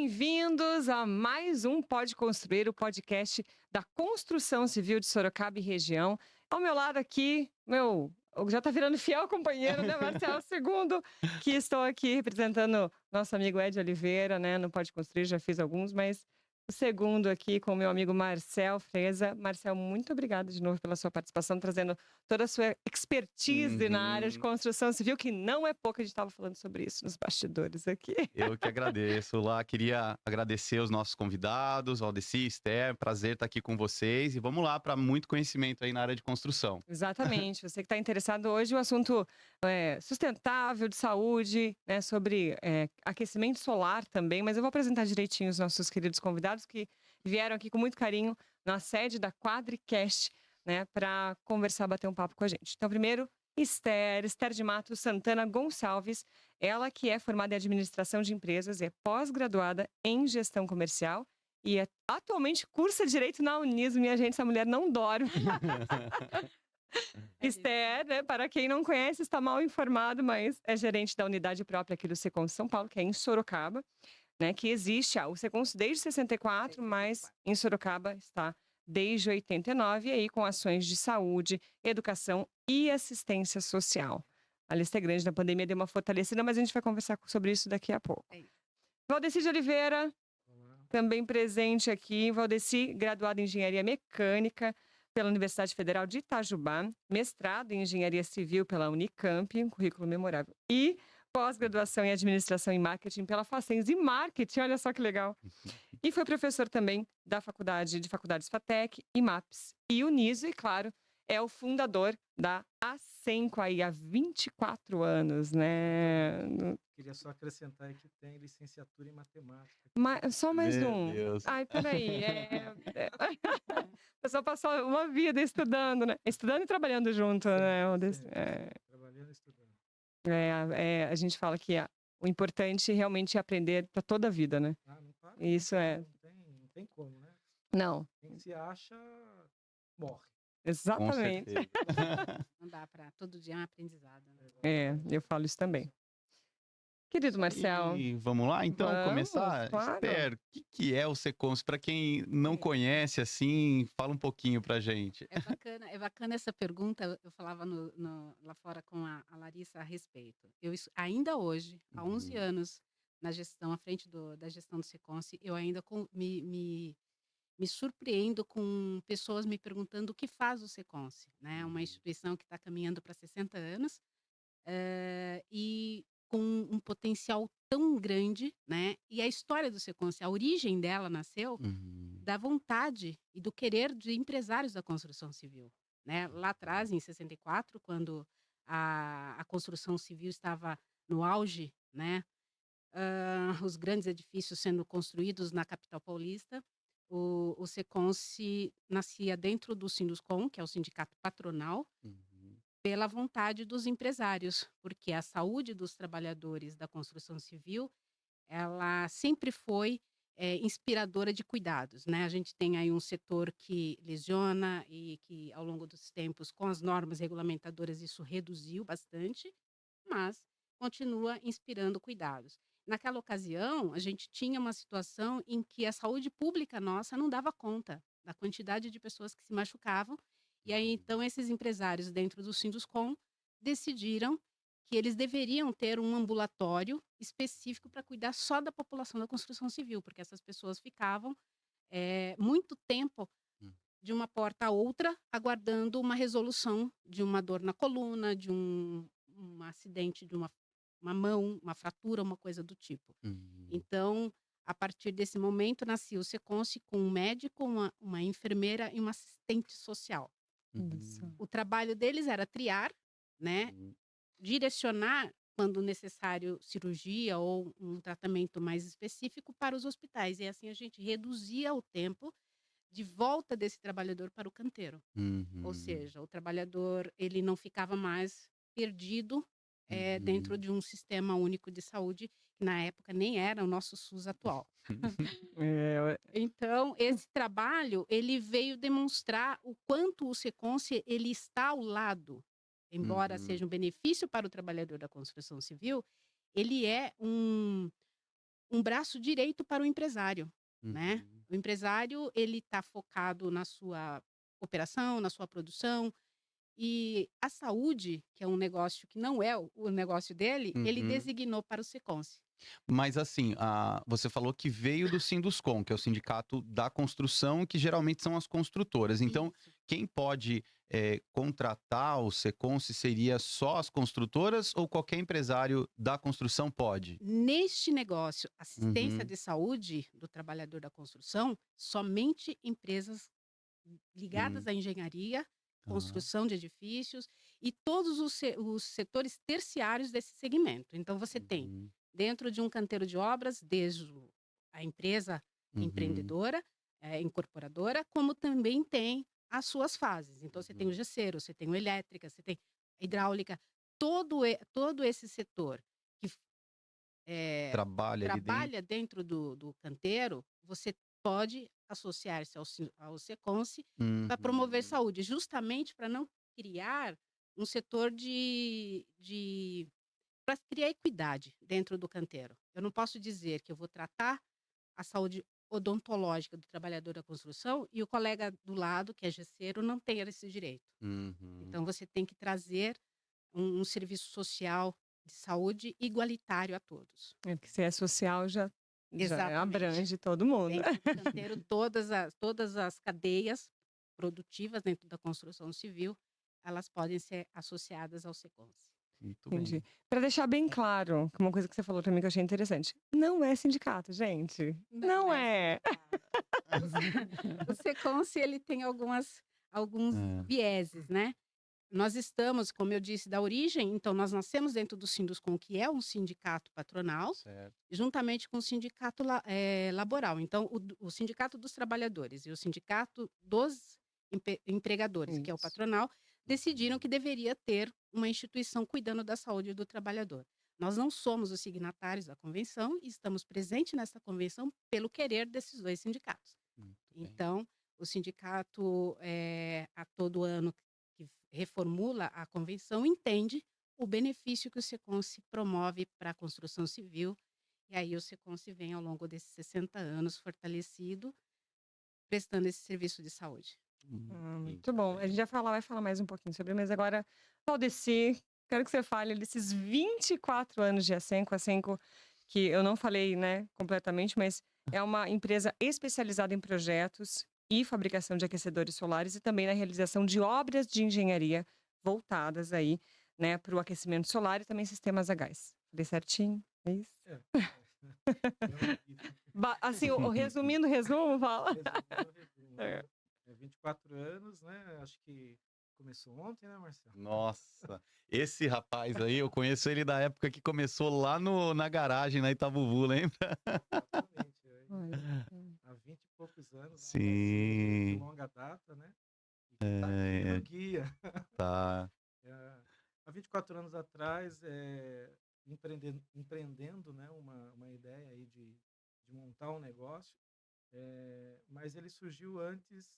bem-vindos a mais um Pode Construir, o podcast da construção civil de Sorocaba e região. Ao meu lado aqui, já tá virando fiel companheiro, né, Marcelo Segundo, que estou aqui representando nosso amigo Ed Oliveira, né, no Pode Construir, já fiz alguns, mas o segundo aqui com o meu amigo Marcel Freza. Marcel, muito obrigada de novo pela sua participação, trazendo toda a sua expertise na área de construção civil, que não é pouco, a gente estava falando sobre isso nos bastidores aqui. Eu que agradeço. Lá, queria agradecer os nossos convidados, Valdeci, Esther, prazer estar aqui com vocês. E vamos lá para muito conhecimento aí na área de construção. Exatamente, você que está interessado hoje, o assunto sustentável, de saúde, né, sobre aquecimento solar também, mas eu vou apresentar direitinho os nossos queridos convidados que vieram aqui com muito carinho na sede da Quadricast, né, para conversar, bater um papo com a gente. Então, primeiro, Esther de Matos Santana Gonçalves, ela que é formada em administração de empresas, é pós-graduada em gestão comercial e atualmente cursa direito na Unismo. Minha gente, essa mulher não dorme. Esther, né, para quem não conhece, está mal informado, mas é gerente da unidade própria aqui do Secons São Paulo, que é em Sorocaba, né, que existe o Secons desde 64, mas em Sorocaba está desde 89, e aí com ações de saúde, educação e assistência social. A lista é grande, na pandemia deu uma fortalecida, mas a gente vai conversar sobre isso daqui a pouco. Valdeci de Oliveira, também presente aqui. Valdeci, graduado em Engenharia Mecânica pela Universidade Federal de Itajubá, mestrado em Engenharia Civil pela Unicamp, um currículo memorável, e pós-graduação em Administração e Marketing pela Facens e Marketing, olha só que legal. E foi professor também de faculdades FATEC, IMAPS e Uniso, e claro, é o fundador da Acenco aí há 24 anos, né? Queria só acrescentar que tem licenciatura em matemática. Só mais Meu um. Deus. Ai, peraí. A pessoa passou uma vida estudando, né? Estudando e trabalhando junto, né? Trabalhando e estudando. A gente fala que o importante realmente é aprender para toda a vida, né? Não para. Isso não tem como, né? Não. Quem se acha, morre. Exatamente. Não dá para todo dia é um aprendizado. Né? Eu falo isso também. Querido Marcel. E vamos lá, então, começar? Claro. Esther, o que é o Secons? Para quem não conhece, assim, fala um pouquinho pra gente. É bacana essa pergunta. Eu falava lá fora com a Larissa a respeito. Ainda hoje, há 11 anos na gestão, à frente da gestão do Secons, eu ainda me surpreendo com pessoas me perguntando o que faz o Secons, né? Uma instituição que está caminhando para 60 anos e com um potencial tão grande, né? E a história do Secons, a origem dela nasceu da vontade e do querer de empresários da construção civil, né? Lá atrás, em 64, quando a construção civil estava no auge, né? Os grandes edifícios sendo construídos na capital paulista, o Secons nascia dentro do Sinduscon, que é o sindicato patronal, pela vontade dos empresários, porque a saúde dos trabalhadores da construção civil, ela sempre foi inspiradora de cuidados, né? A gente tem aí um setor que lesiona e que, ao longo dos tempos, com as normas regulamentadoras, isso reduziu bastante, mas continua inspirando cuidados. Naquela ocasião, a gente tinha uma situação em que a saúde pública nossa não dava conta da quantidade de pessoas que se machucavam. E aí, então, esses empresários dentro do Sinduscon decidiram que eles deveriam ter um ambulatório específico para cuidar só da população da construção civil, porque essas pessoas ficavam muito tempo de uma porta a outra, aguardando uma resolução de uma dor na coluna, de um acidente de uma mão, uma fratura, uma coisa do tipo. Então, a partir desse momento, nascia o Secons com um médico, uma enfermeira e uma assistente social. O trabalho deles era triar, né? Direcionar, quando necessário, cirurgia ou um tratamento mais específico para os hospitais. E assim a gente reduzia o tempo de volta desse trabalhador para o canteiro. Ou seja, o trabalhador ele não ficava mais perdido dentro de um sistema único de saúde, que na época nem era o nosso SUS atual. Então, esse trabalho, ele veio demonstrar o quanto o Secons, ele está ao lado, embora seja um benefício para o trabalhador da construção civil, ele é um braço direito para o empresário, né? Uhum. O empresário, ele está focado na sua operação, na sua produção, e a saúde, que é um negócio que não é o negócio dele, ele Uhum. designou para o Seconce. Mas assim, você falou que veio do Sinduscon, que é o sindicato da construção, que geralmente são as construtoras. Então, Isso. quem pode contratar o Seconce seria só as construtoras ou qualquer empresário da construção pode? Neste negócio, assistência Uhum. de saúde do trabalhador da construção, somente empresas ligadas Hum, à engenharia, tá. construção de edifícios e todos os setores terciários desse segmento. Então, você tem, Uhum. dentro de um canteiro de obras, desde a empresa Uhum. empreendedora, incorporadora, como também tem as suas fases. Então, você tem o Uhum. gesseiro, você tem o elétrica, você tem a hidráulica, todo esse setor que Trabalha ali dentro. trabalha dentro do canteiro, você pode associar-se ao Seconce para promover Uhum. saúde, justamente para não criar um setor para criar equidade dentro do canteiro. Eu não posso dizer que eu vou tratar a saúde odontológica do trabalhador da construção e o colega do lado, que é gesseiro, não tenha esse direito. Uhum. Então você tem que trazer um serviço social de saúde igualitário a todos. É que se é social, já Exatamente. abrange todo mundo. Dentro do canteiro, todas as cadeias produtivas dentro da construção civil, elas podem ser associadas ao Seconce. Muito Entendi. bem. Para deixar bem claro, que uma coisa que você falou também que eu achei interessante, não é sindicato, gente. Não Não é é. O Seconce, ele tem alguns É, vieses, né. Nós estamos, como eu disse, da origem, então nós nascemos dentro do Sinduscon, que é um sindicato patronal, certo. juntamente com o sindicato laboral. Então o sindicato dos trabalhadores e o sindicato dos empregadores, que é o Isso. patronal, decidiram que deveria ter uma instituição cuidando da saúde do trabalhador. Nós não somos os signatários da convenção e estamos presentes nessa convenção pelo querer desses 2 sindicatos. Muito bem. Então, o sindicato, a todo ano que reformula a convenção, entende o benefício que o Seconce promove para a construção civil, e aí o Seconce vem ao longo desses 60 anos fortalecido, prestando esse serviço de saúde. Muito bom. A gente vai falar mais um pouquinho sobre, mas agora, Valdeci, quero que você fale desses 24 anos de Ascenco. Ascenco, que eu não falei, né, completamente, mas é uma empresa especializada em projetos e fabricação de aquecedores solares e também na realização de obras de engenharia voltadas aí, né, para o aquecimento solar e também sistemas a gás. Falei certinho? É isso? É, eu- Assim, resumindo o resumo, fala. resumindo, É. né? 24 anos, né? Acho que começou ontem, né, Marcelo? Nossa, esse rapaz aí, eu conheço ele da época que começou lá na garagem, na Itabuvu, lembra? Exatamente. Olha. Há 20 e poucos anos, um parceiro de Sim, longa data, né? E que está aqui no guia. tá. Há 24 anos atrás, empreendendo, né, uma ideia aí de montar um negócio, mas ele surgiu antes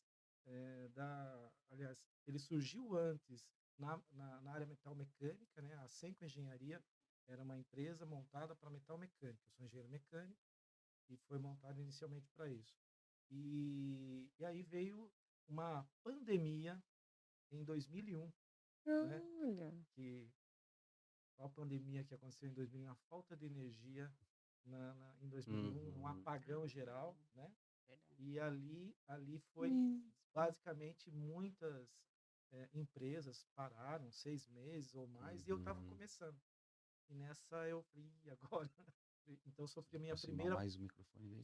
aliás, ele surgiu antes na área metalmecânica, né? A Senco Engenharia era uma empresa montada para metal mecânica. Eu sou engenheiro mecânico e foi montada inicialmente para isso. E aí veio uma pandemia em 2001, né? Olha. Que a pandemia que aconteceu em 2001, a falta de energia em 2001, um Uhum. apagão geral, né? E ali foi Hum. basicamente muitas empresas pararam 6 meses ou mais, e eu estava Uhum. começando. E nessa eu falei, "Ih, agora?" Então Vou aproximar mais o microfone dele.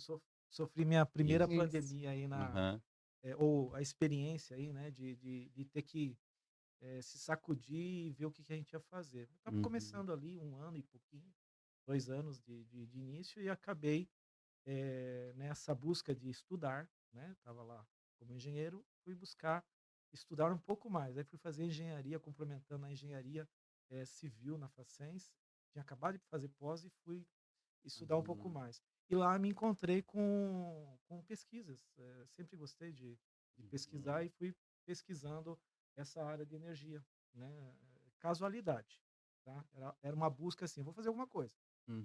sofri minha primeira Isso. pandemia aí Aham. ou a experiência aí, né, de ter que se sacudir e ver o que que a gente ia fazer. Eu estava Uhum. começando ali 1 ano e pouquinho, 2 anos de início, e acabei nessa busca de estudar, né? Estava lá como engenheiro, fui buscar estudar um pouco mais. Aí fui fazer engenharia, complementando a engenharia civil na Facens. Tinha acabado de fazer pós e fui estudar um pouco Uhum. mais. E lá me encontrei com pesquisas. Sempre gostei de pesquisar e fui pesquisando essa área de energia, né? Casualidade, tá? Era uma busca assim, vou fazer alguma coisa.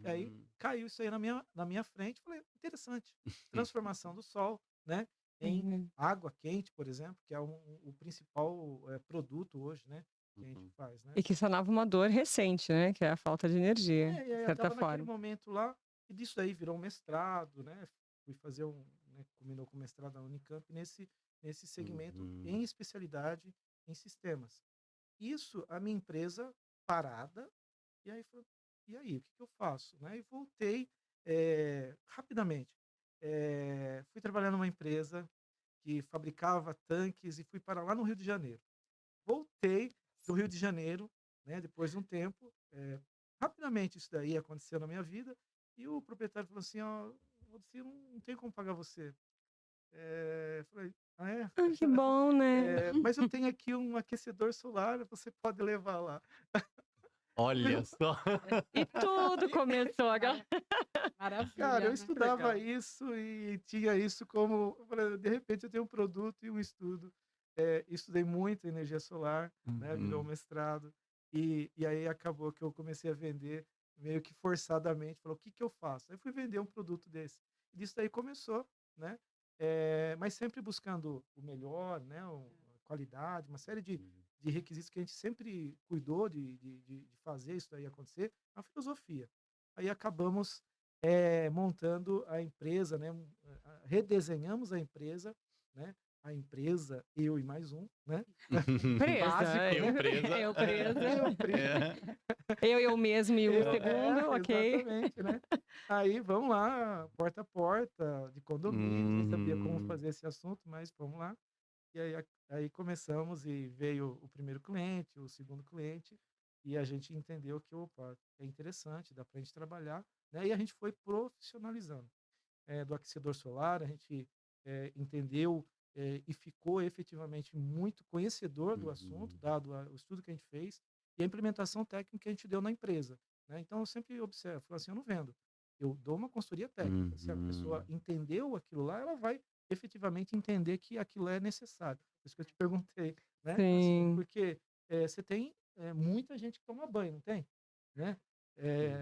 E aí Uhum. caiu isso aí na minha frente, falei, interessante, transformação do sol, né, em Uhum. água quente, por exemplo, que é o principal produto hoje, né, que a gente Uhum. faz, né. E que sanava uma dor recente, né, que é a falta de energia, É, e de aí eu certa estava naquele forma. momento lá, e disso aí virou um mestrado, né, fui fazer né, combinou com o mestrado na Unicamp nesse segmento Uhum. em especialidade em sistemas. Isso, a minha empresa parada, e aí falou: "E aí, o que que eu faço?", né, e voltei, rapidamente, fui trabalhar numa empresa que fabricava tanques e fui para lá no Rio de Janeiro. Voltei do Rio de Janeiro, né, depois de um tempo, rapidamente isso daí aconteceu na minha vida, e o proprietário falou assim: "Ó, você não tem como pagar você". Falei: "Ah, é? Ai, que bom, né. Mas eu tenho aqui um aquecedor solar, você pode levar lá". Olha Meu, só. E tudo começou agora. cara, eu Maravilha, né? Que legal. estudava isso e tinha isso como eu falei: "De repente eu tenho um produto e um estudo". Estudei muito energia solar, né, virou um Uhum. mestrado, e aí acabou que eu comecei a vender meio que forçadamente, falou: "O que que eu faço?". Aí fui vender um produto desse. E disso daí começou, né, mas sempre buscando o melhor, né, a qualidade, uma série de requisitos que a gente sempre cuidou de fazer isso daí acontecer, a filosofia. Aí acabamos, montando a empresa, né, redesenhamos né, a empresa, eu e mais um, né, Presa, básico, né, Eu presa. eu presa. eu pre É. Eu mesmo e o segundo, ok. exatamente, né. Aí vamos lá, porta a porta, de condomínios, nem sabia como Uhum. fazer esse assunto, mas vamos lá. E aí começamos e veio o primeiro cliente, o segundo cliente, e a gente entendeu que, opa, é interessante, dá para a gente trabalhar, né, e a gente foi profissionalizando. Do aquecedor solar, a gente, entendeu, e ficou efetivamente muito conhecedor do assunto, Uhum. dado o estudo que a gente fez e a implementação técnica que a gente deu na empresa, né. Então eu sempre observo, falo assim: "Eu não vendo, eu dou uma consultoria técnica, se a pessoa Uhum. entendeu aquilo lá, ela vai efetivamente entender que aquilo é necessário". Por isso que eu te perguntei, né, assim, Sim. porque, você tem, muita gente que toma banho, não tem? Né.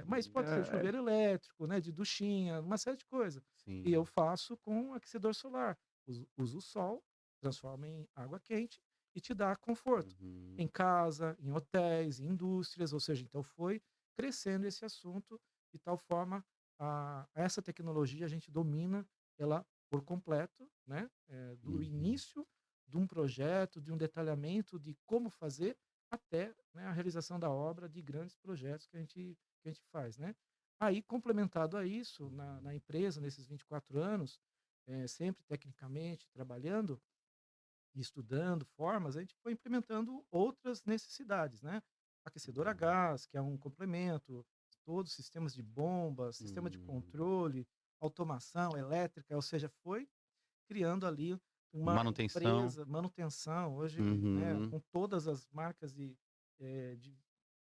Mas Uhum. pode ser chuveiro elétrico, né, de duchinha, uma série de coisa. E eu Sim. faço com aquecedor solar. Uso o sol, transforma em água quente e te dá conforto. Uhum. Em casa, em hotéis, em indústrias, ou seja, então foi crescendo esse assunto de tal forma essa tecnologia a gente domina ela por completo, né? Do Uhum. início de um projeto, de um detalhamento de como fazer até, né, a realização da obra de grandes projetos que a gente faz, né? Aí, complementado a isso, na empresa, nesses 24 anos, sempre tecnicamente trabalhando e estudando formas, a gente foi implementando outras necessidades, né? Aquecedor a Uhum. gás, que é um complemento, todos os sistemas de bomba, sistema de Uhum. controle, automação elétrica, ou seja, foi criando ali uma Manutenção. empresa, manutenção, hoje, né, Uhum. com todas as marcas de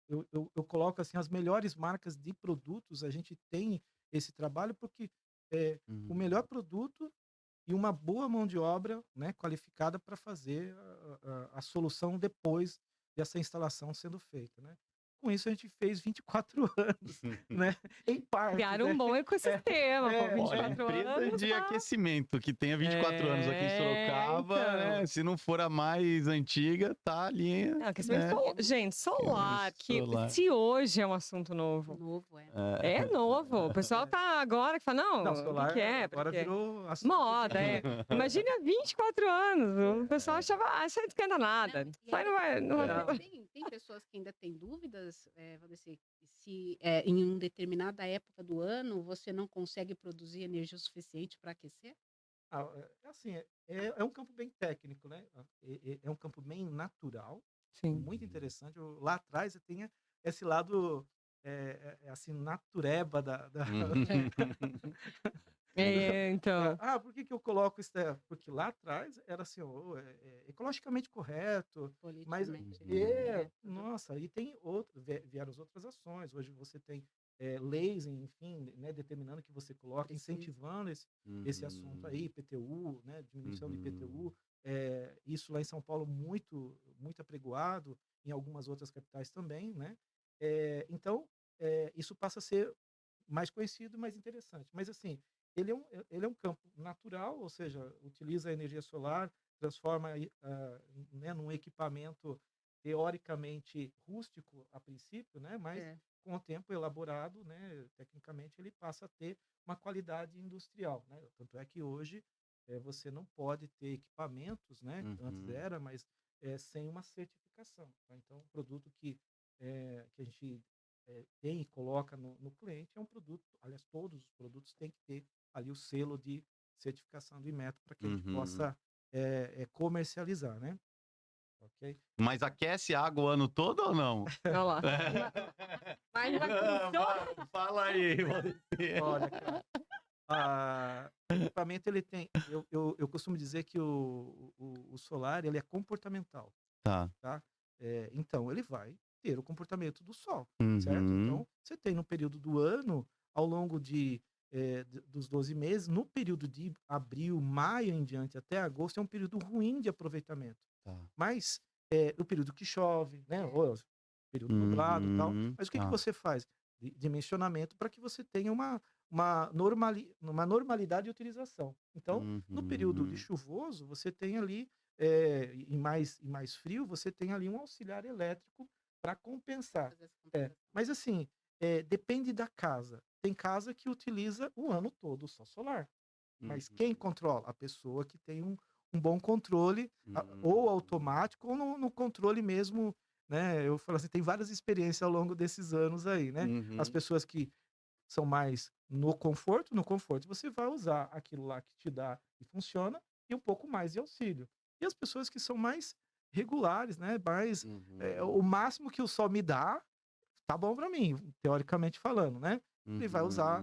eu coloco, assim, as melhores marcas de produtos, a gente tem esse trabalho, porque, o Uhum. melhor produto e uma boa mão de obra, né, qualificada para fazer a solução depois dessa instalação sendo feita, né. Com isso a gente fez 24 anos, né, em partes, Criaram um né. bom É, ecossistema, pô, é, Olha, é. 24 empresa anos de tá. aquecimento que tenha 24 anos aqui em Sorocaba, né? Então. Se não for a mais antiga, tá ali, Não, aquecimento né? sol gente, solar, que Solar. se hoje é um assunto novo, Novo, é. é novo. O pessoal É. tá agora que fala: Não, "Não, o que que solar é? Pra agora quê?". virou assunto Moda, é. de Imagina 24 anos, o pessoal achava: "Ah, isso aí não esquenta Não, nada, e isso aí aí não vai". não. tem pessoas que ainda têm dúvidas, vamos dizer, se, em uma determinada época do ano você não consegue produzir energia o suficiente para aquecer? É assim, é um campo bem técnico, né, é um campo bem natural, Sim. muito Uhum. interessante. Lá atrás você tinha esse lado, assim, natureba da Uhum. É, então. por que que eu coloco isso daí? Porque lá atrás era assim, ecologicamente correto, mas Politicamente correto. nossa, e tem vieram as outras ações. Hoje você tem, leis, enfim, né, determinando que você coloque, Precisa. incentivando esse assunto aí, Uhum. IPTU, né, diminuição do Uhum. IPTU, isso lá em São Paulo muito muito apregoado, em algumas outras capitais também, né. Então, isso passa a ser mais conhecido, mais interessante. Mas assim, ele é um campo natural, ou seja, utiliza a energia solar, transforma né, num equipamento teoricamente rústico a princípio, né, mas É. com o tempo elaborado, né, tecnicamente ele passa a ter uma qualidade industrial, né? Tanto é que hoje você não pode ter equipamentos, né? Antes Uhum. era, mas sem uma certificação, tá? Então, o produto que a gente tem e coloca no cliente é um produto, aliás, todos os produtos têm que ter ali o selo de certificação do Inmetro para que a gente Uhum. possa comercializar, né? Ok? Mas aquece a água o ano todo ou não? Olha lá. Mas funciona. Fala aí, Valdeci. Olha, cara, o equipamento ele tem. Eu costumo dizer que o solar ele é comportamental, Tá. tá? Então, ele vai ter o comportamento do sol, certo? Uhum. Então, você tem no período do ano, ao longo dos 12 meses, no período de abril, maio em diante até agosto, é um período ruim de aproveitamento. Tá. Mas o período que chove, né? Ou período nublado e tal. Uhum. Mas o que Tá. você faz? Dimensionamento para que você tenha uma normalidade de utilização. Então, no período de Uhum. chuvoso, você tem ali, e mais frio, você tem ali um auxiliar elétrico para compensar. Fazer essa compensação. Mas assim, depende da casa. Tem casa que utiliza o ano todo só solar. Mas quem Uhum. controla? A pessoa que tem um bom controle, ou Uhum. automático, ou no controle mesmo, né? Eu falo assim, tem várias experiências ao longo desses anos aí, né? As Uhum. pessoas que são mais no conforto você vai usar aquilo lá que te dá e funciona, e um pouco mais de auxílio. E as pessoas que são mais regulares, né? Mais, Uhum. o máximo que o sol me dá, tá bom para mim, teoricamente falando, né? Ele vai usar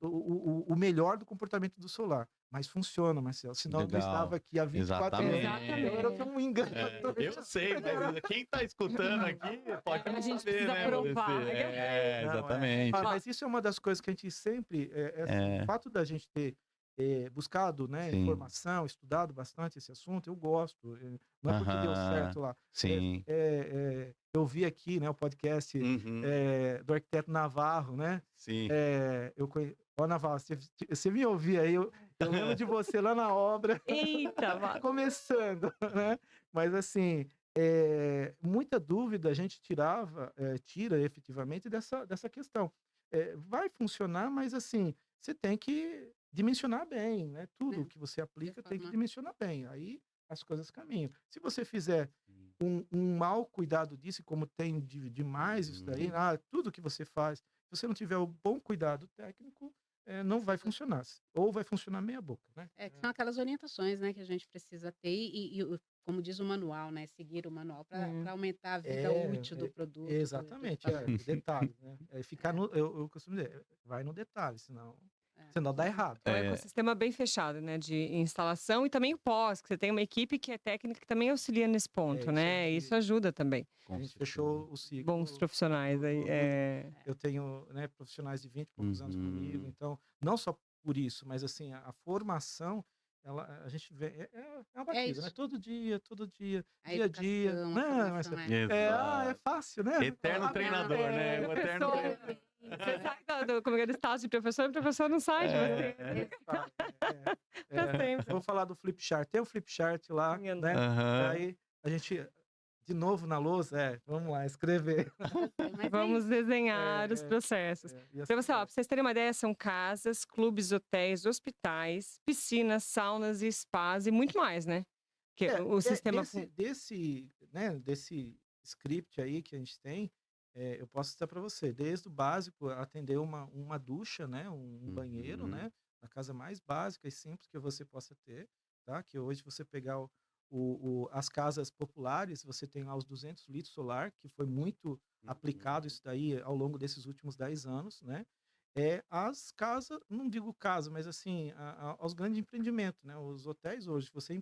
Uhum. o melhor do comportamento do solar. Mas funciona, Marcelo, senão eu não estava Legal. aqui há 24 anos. Exatamente. Agora eu tô um engano. Eu sei, mas quem tá escutando aqui pode A não gente saber, precisa né, provar. Valdeci? Não, Exatamente. Mas isso é uma das coisas que a gente sempre, assim, o É, fato da gente ter buscado, né, sim. informação, estudado bastante esse assunto, eu gosto. Não é porque deu Aham. certo lá. Sim. Eu vi aqui, né, o podcast Uhum. do arquiteto Navarro, né? Sim. Ó, Navarro, você me ouvia aí, eu lembro de você lá na obra, Eita, começando, né? Mas assim, muita dúvida a gente tira efetivamente dessa questão. Vai funcionar, mas assim, você tem que dimensionar bem, né? Tudo Né? que você De aplica tem que forma. dimensionar bem. Aí as coisas caminham. Se você fizer um mau cuidado disso, e como tem demais isso daí, Uhum. tudo que você faz, se você não tiver o bom cuidado técnico, não vai funcionar. Ou vai funcionar meia boca, né? Que são aquelas orientações, né, que a gente precisa ter como diz o manual, né, seguir o manual para aumentar a vida útil do produto, do Exatamente, equipamento. detalhes, né? Ficar eu costumo dizer, vai no detalhe, É. senão dá errado. É um ecossistema bem fechado, né, de instalação e também o pós, que você tem uma equipe que é técnica que também auxilia nesse ponto, Isso a né? gente Isso ajuda também. a Com gente certeza. fechou o Bons ciclo profissionais aí. eu tenho, né, profissionais de 20 e poucos anos comigo, Uhum. então, não só por isso, mas assim, a formação, a gente vê, uma É batida, né? isso. Todo dia, A dia a dia. educação, a Não, mas formação é. é Exato. fácil, né? Eterno treinador, né? O eterno Professor, treinador. você sai como é do status de professor e o professor não sai de você. Pra sempre. Vou falar do flip chart. Tem o flip chart lá, né? Aham. Aí a gente, de novo na lousa, vamos lá, escrever. Mas é Vamos isso. desenhar os processos. E assim Para você, ó, vai. pra vocês terem uma ideia, são casas, clubes, hotéis, hospitais, piscinas, saunas e spas e muito mais, né? Que o sistema. Desse script aí que a gente tem, eu posso citar para você, desde o básico, atender uma ducha, né? Um banheiro, Uhum. né? A casa mais básica e simples que você possa ter, tá? Que hoje você pegar as casas populares, você tem lá os 200 litros solar, que foi muito aplicado isso daí ao longo desses últimos 10 anos, né? As casas, não digo casa, mas assim, aos grandes empreendimentos, né? Os hotéis hoje, se você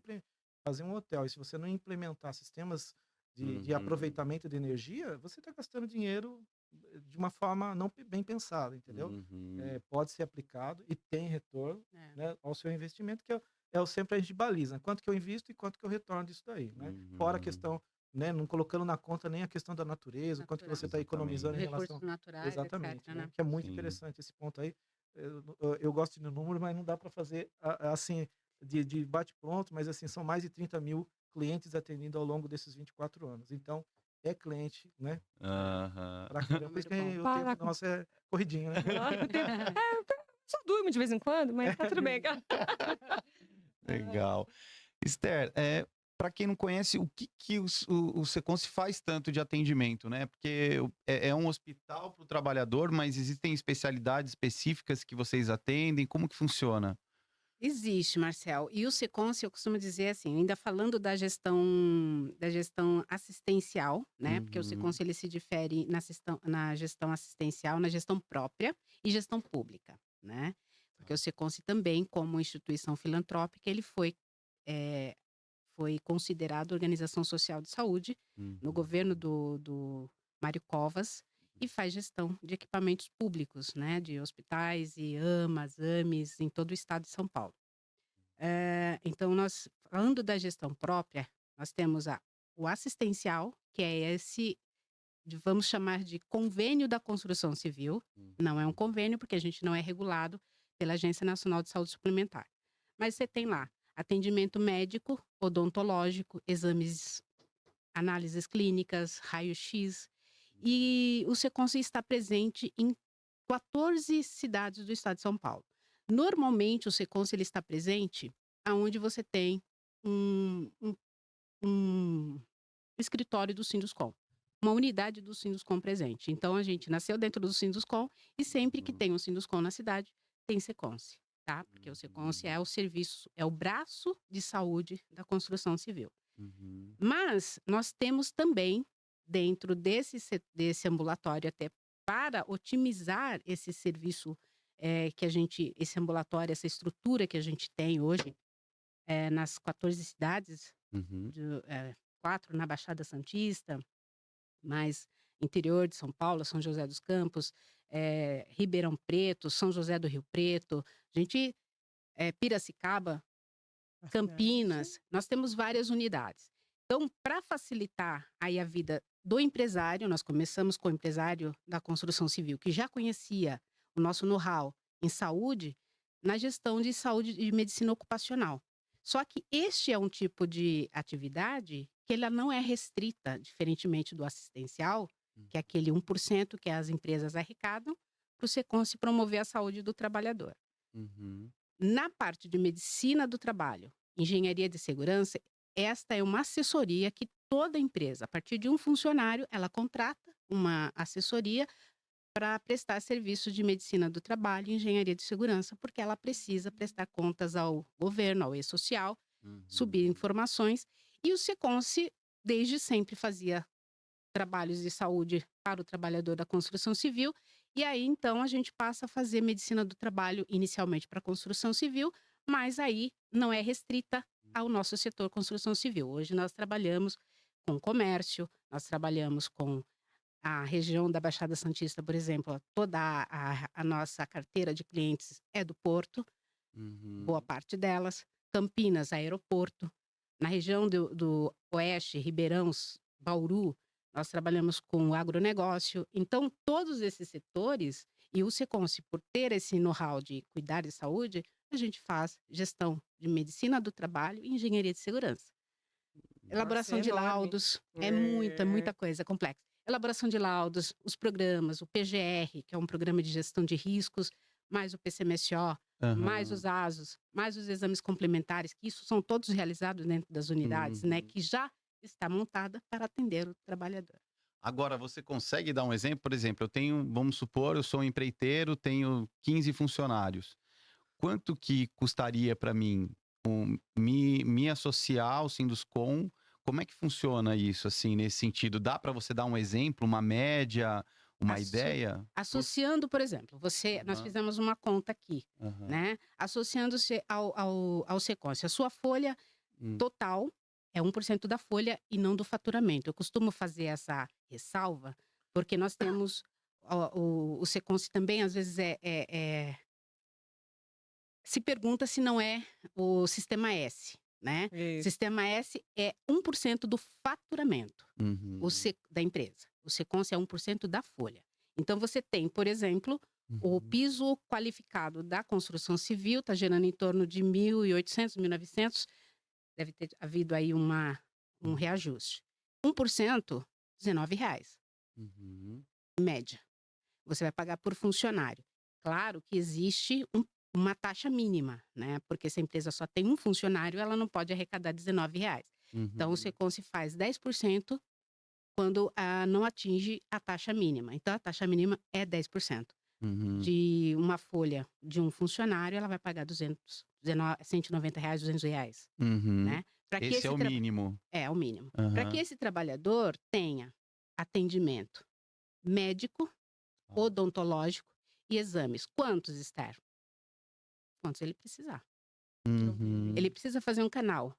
fazer um hotel e se você não implementar sistemas de Uhum. aproveitamento de energia, você está gastando dinheiro de uma forma não bem pensada, entendeu? Uhum. Pode ser aplicado e tem retorno, É. né, ao seu investimento, que sempre a gente baliza, quanto que eu invisto e quanto que eu retorno disso daí, né? Fora a Uhum. questão né, não colocando na conta nem a questão da natureza, o quanto que você está economizando em Recursos relação... naturais, Exatamente, etc, né, né? que é muito Sim. interessante esse ponto aí. Eu gosto de número, mas não dá para fazer assim, de bate-pronto, mas assim, são mais de 30 mil clientes atendidos ao longo desses 24 anos. Então, é cliente, né? Aham. Pra caramba. Por isso que Número bom. o Para tempo nosso é corridinho, né? Só durmo de vez em quando, mas tá tudo bem. Legal. Esther, para quem não conhece, o que o Seconce faz tanto de atendimento, né? Porque é um hospital para o trabalhador, mas existem especialidades específicas que vocês atendem? Como que funciona? Existe, Marcel. E o Seconce, eu costumo dizer assim, ainda falando da gestão assistencial, né? Porque o Uhum. Seconce ele se difere na gestão assistencial, na gestão própria e gestão pública, né? Porque o Seconce também, como instituição filantrópica, ele foi considerado organização social de saúde no governo do Mário Covas e faz gestão de equipamentos públicos, né, de hospitais e AMAs, AMEs em todo o estado de São Paulo. Então, nós, falando da gestão própria, nós temos o assistencial, que é esse, vamos chamar de convênio da construção civil. Não é um convênio, porque a gente não é regulado pela Agência Nacional de Saúde Suplementar. Mas você tem lá atendimento médico, odontológico, exames, análises clínicas, raio-x. E o Seconce está presente em 14 cidades do estado de São Paulo. Normalmente, o Seconce ele está presente aonde você tem um escritório do Sinduscom, uma unidade do Sinduscom presente. Então, a gente nasceu dentro do Sinduscom e sempre que tem um Sinduscom na cidade, tem Seconce, tá? Porque o Seconce é o serviço, é o braço de saúde da construção civil. Mas nós temos também, dentro desse ambulatório, até para otimizar esse serviço esse ambulatório, essa estrutura que a gente tem hoje, nas 14 cidades, 4 na Baixada Santista, mais interior de São Paulo, São José dos Campos, Ribeirão Preto, São José do Rio Preto, Piracicaba, Campinas, nós temos várias unidades. Então, para facilitar aí a vida do empresário, nós começamos com o empresário da construção civil, que já conhecia o nosso know-how em saúde, na gestão de saúde e medicina ocupacional. Só que este é um tipo de atividade que ela não é restrita, diferentemente do assistencial, que é aquele 1% que as empresas arrecadam, para o Seconce promover a saúde do trabalhador. Na parte de medicina do trabalho, engenharia de segurança, esta é uma assessoria que toda empresa, a partir de um funcionário, ela contrata uma assessoria para prestar serviços de medicina do trabalho e engenharia de segurança, porque ela precisa prestar contas ao governo, ao E-Social, subir informações. E o Seconce, desde sempre, fazia trabalhos de saúde para o trabalhador da construção civil. E aí, então, a gente passa a fazer medicina do trabalho inicialmente para a construção civil, mas aí não é restrita ao nosso setor construção civil. Hoje nós trabalhamos com comércio, nós trabalhamos com a região da Baixada Santista, por exemplo, toda a nossa carteira de clientes é do Porto, boa parte delas. Campinas, aeroporto. Na região do Oeste, Ribeirão, Bauru, nós trabalhamos com agronegócio. Então, todos esses setores, e o Seconce, por ter esse know-how de cuidar de saúde, a gente faz gestão de medicina do trabalho e engenharia de segurança. Elaboração de laudos, é muita coisa complexa. Elaboração de laudos, os programas, o PGR, que é um programa de gestão de riscos, mais o PCMSO, mais os ASOS, mais os exames complementares, que isso são todos realizados dentro das unidades, né, que já está montada para atender o trabalhador. Agora, você consegue dar um exemplo? Por exemplo, vamos supor, eu sou um empreiteiro, tenho 15 funcionários. Quanto que custaria para mim me associar ao Sinduscom? Como é que funciona isso, assim, nesse sentido? Dá para você dar um exemplo, uma média, uma ideia? Associando, por exemplo, nós fizemos uma conta aqui, né? Associando-se ao Seconce. A sua folha total é 1% da folha e não do faturamento. Eu costumo fazer essa ressalva, porque nós temos o Seconce também, às vezes, se pergunta se não é o Sistema S, né? Isso. Sistema S é 1% do faturamento Uhum. da empresa. O Secons é 1% da folha. Então, você tem, por exemplo, o Uhum. piso qualificado da construção civil, está gerando em torno de 1.800, 1.900. Deve ter havido aí um reajuste. 1%, R$19, Uhum. média. Você vai pagar por funcionário. Claro que existe uma taxa mínima, né? Porque se a empresa só tem um funcionário, ela não pode arrecadar R$19. Então, o Uhum. Secons faz 10% quando não atinge a taxa mínima. Então, a taxa mínima é 10%. Uhum. De uma folha de um funcionário, ela vai pagar R$190, R$200, Uhum. né? Para que Esse é o mínimo. É o mínimo. Para que Aham. esse trabalhador tenha atendimento médico, Ah. odontológico e exames. Quantos, Esther? Quantos ele precisar. Uhum. Ele precisa fazer um canal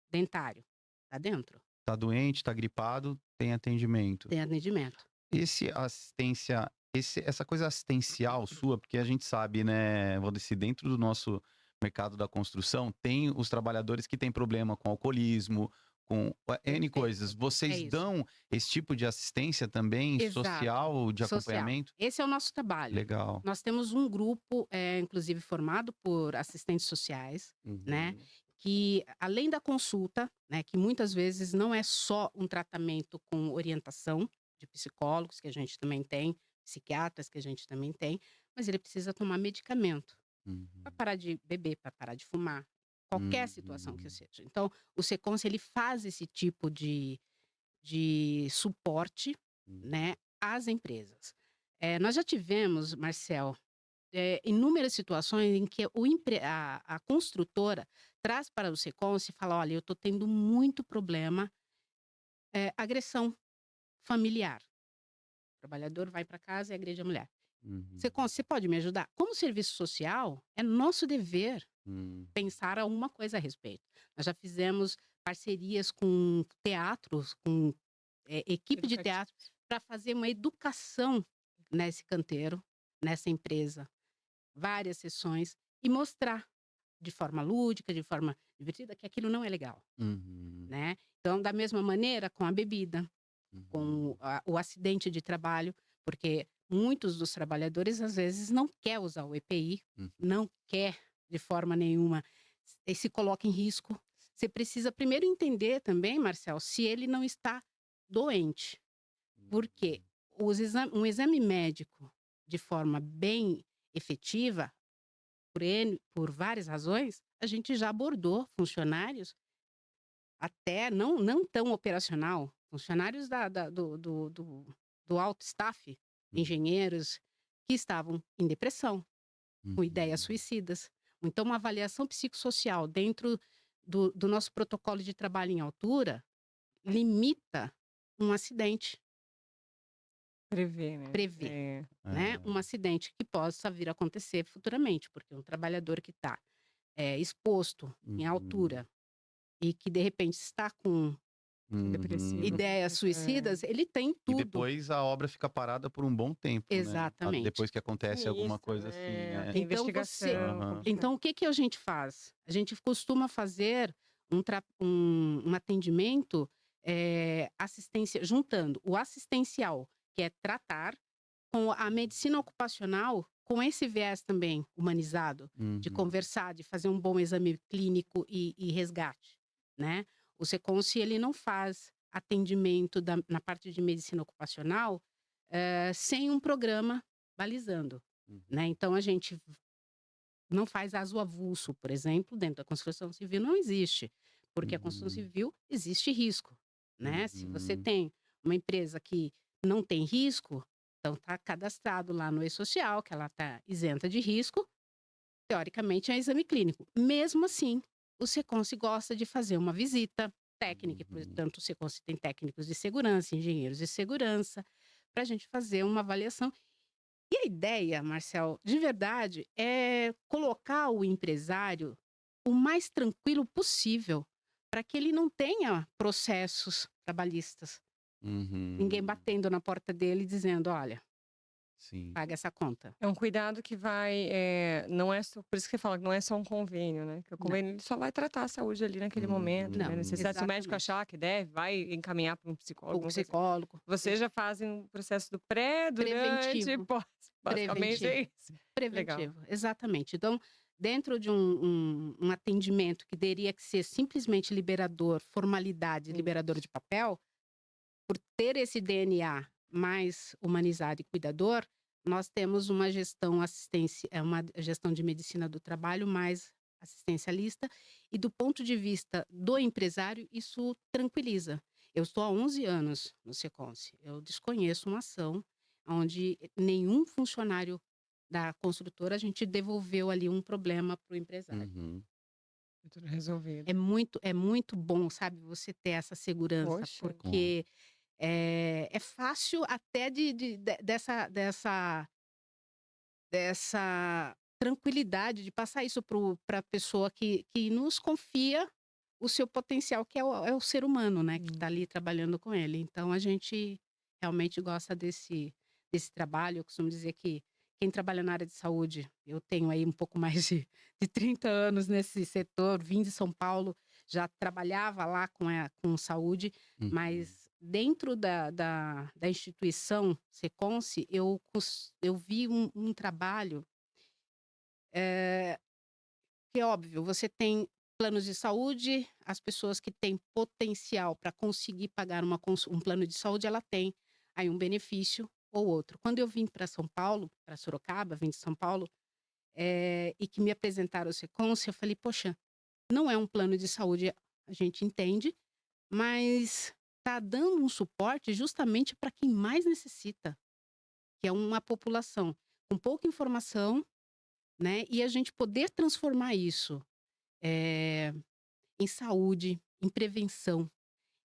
dentário. Tá dentro? Tá doente, tá gripado, tem atendimento. Tem atendimento. Essa coisa assistencial sua, porque a gente sabe, né, Valdeci, dentro do nosso mercado da construção, tem os trabalhadores que têm problema com alcoolismo, com N Perfeito. coisas. Vocês É isso. dão esse tipo de assistência também, Exato. social, de Social. acompanhamento? Esse é o nosso trabalho. Legal. Nós temos um grupo, inclusive formado por assistentes sociais, né? Uhum. Que além da consulta, né, que muitas vezes não é só um tratamento com orientação de psicólogos, que a gente também tem, psiquiatras, que a gente também tem, mas ele precisa tomar medicamento para Uhum. parar de beber, para parar de fumar, qualquer situação que seja. Então, o Secons, ele faz esse tipo de suporte, né, às empresas. Nós já tivemos, Marcel, inúmeras situações em que a construtora traz para o Secons e fala: olha, eu estou tendo muito problema, agressão familiar. O trabalhador vai para casa e agride a mulher. Uhum. Secons, você pode me ajudar? Como serviço social, é nosso dever pensar alguma coisa a respeito. Nós já fizemos parcerias com teatros, com equipe de teatro, para fazer uma educação nesse canteiro, nessa empresa. Várias sessões e mostrar de forma lúdica, de forma divertida, que aquilo não é legal, Uhum. né? Então, da mesma maneira, com a bebida, com o acidente de trabalho, porque muitos dos trabalhadores, às vezes, não quer usar o EPI, não quer de forma nenhuma, e se coloca em risco. Você precisa primeiro entender também, Marcel, se ele não está doente. Porque um exame médico de forma bem efetiva, por várias razões, a gente já abordou funcionários até não tão operacional, funcionários do alto staff, engenheiros, que estavam em depressão, com ideias suicidas. Então, uma avaliação psicossocial dentro do nosso protocolo de trabalho em altura limita um acidente. Prever, né? Prever, né? Um acidente que possa vir a acontecer futuramente, porque um trabalhador que está exposto em altura e que de repente está com Depressivo. ideias suicidas, ele tem E tudo. depois a obra fica parada por um bom tempo, né? Exatamente. Depois que acontece alguma Isso, coisa assim, né? Tem Então, investigação. Aham. Então, o que a gente faz? A gente costuma fazer um atendimento assistência, juntando o assistencial, que é tratar, com a medicina ocupacional, com esse viés também humanizado, de conversar, de fazer um bom exame clínico e resgate, né? O Secons, ele não faz atendimento na parte de medicina ocupacional sem um programa balizando, né? Então, a gente não faz aso avulso, por exemplo, dentro da construção civil não existe, porque a construção civil existe risco, né? Se você tem uma empresa que não tem risco, então está cadastrado lá no E-Social, que ela está isenta de risco, teoricamente é exame clínico. Mesmo assim, o Secons gosta de fazer uma visita técnica, portanto o Secons tem técnicos de segurança, engenheiros de segurança, para a gente fazer uma avaliação. E a ideia, Marcel, de verdade, é colocar o empresário o mais tranquilo possível, para que ele não tenha processos trabalhistas. Ninguém batendo na porta dele dizendo: olha, Sim. paga essa conta. É um cuidado que vai, não é só, por isso que você fala que não é só um convênio, né? Que o Não. convênio ele só vai tratar a saúde ali naquele momento, Não, né? Necessidade, se o médico exatamente. achar que deve, vai encaminhar para um O psicólogo, alguma coisa assim. psicólogo. Vocês já fazem um processo do pré, durante e Preventivo. pós. Basicamente é isso. Legal. Preventivo, exatamente. Então, dentro de um atendimento que teria que ser simplesmente liberador, formalidade, liberador de papel, por ter esse DNA mais humanizado e cuidador, nós temos uma gestão uma gestão de medicina do trabalho mais assistencialista, e do ponto de vista do empresário, isso tranquiliza. Eu estou há 11 anos no Seconce. Eu desconheço uma ação onde nenhum funcionário da construtora, a gente devolveu ali um problema para o empresário. Uhum. Tudo resolvido. É muito bom, sabe, você ter essa segurança, Poxa. porque é fácil até dessa tranquilidade de passar isso para a pessoa que nos confia o seu potencial, que é o ser humano, né, que está ali trabalhando com ele. Então, a gente realmente gosta desse trabalho. Eu costumo dizer que quem trabalha na área de saúde, eu tenho aí um pouco mais de 30 anos nesse setor, vim de São Paulo, já trabalhava lá com saúde, Uhum. mas dentro da instituição Seconce, eu vi um trabalho que é óbvio, você tem planos de saúde, as pessoas que têm potencial para conseguir pagar um plano de saúde, ela tem aí um benefício ou outro. Quando eu vim para São Paulo, para Sorocaba, vim de São Paulo, e que me apresentaram o Seconce, eu falei, poxa, não é um plano de saúde, a gente entende, mas está dando um suporte justamente para quem mais necessita, que é uma população com pouca informação, né? E a gente poder transformar isso em saúde, em prevenção,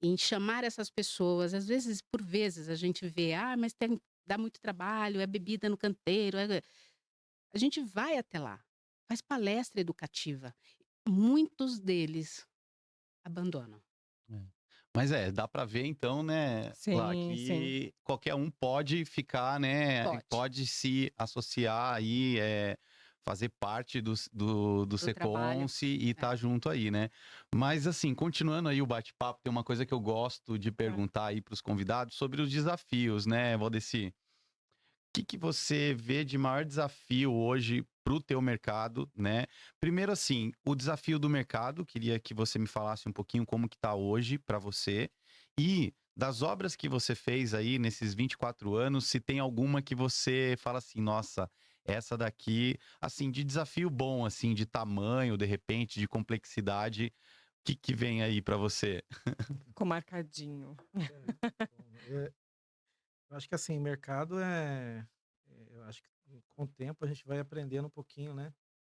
em chamar essas pessoas. Às vezes, por vezes, a gente vê, mas dá muito trabalho, é bebida no canteiro. A gente vai até lá, faz palestra educativa. Muitos deles abandonam. Mas dá para ver então, né, lá Sim, sim. que qualquer um pode ficar, né, pode se associar aí, fazer parte do trabalho. Seconce e estar junto aí, né? Mas assim, continuando aí o bate-papo, tem uma coisa que eu gosto de perguntar aí para os convidados sobre os desafios, né, Valdeci? O que você vê de maior desafio hoje para o teu mercado, né? Primeiro, assim, o desafio do mercado, queria que você me falasse um pouquinho como que está hoje para você. E das obras que você fez aí nesses 24 anos, se tem alguma que você fala assim, nossa, essa daqui, assim, de desafio bom, assim, de tamanho, de repente, de complexidade, o que vem aí para você? Ficou marcadinho. Eu acho que assim, mercado eu acho que com o tempo a gente vai aprendendo um pouquinho, né?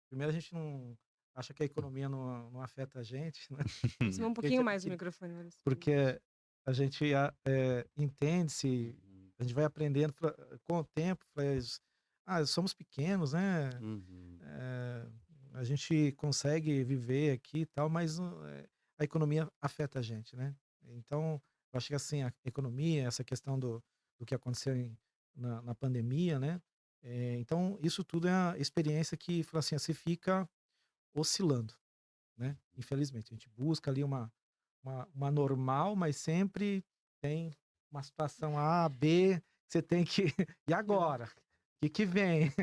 Primeiro a gente não acha que a economia não afeta a gente, né? Aproxima um pouquinho mais o microfone. Porque a gente entende-se, a gente vai aprendendo com o tempo, somos pequenos, né? Uhum. A gente consegue viver aqui e tal, mas a economia afeta a gente, né? Então, eu acho que assim, a economia, essa questão do que aconteceu na pandemia, né? Então, isso tudo é a experiência que, fala assim, você fica oscilando, né? Infelizmente, a gente busca ali uma normal, mas sempre tem uma situação A, B, você tem que... E agora? O que vem?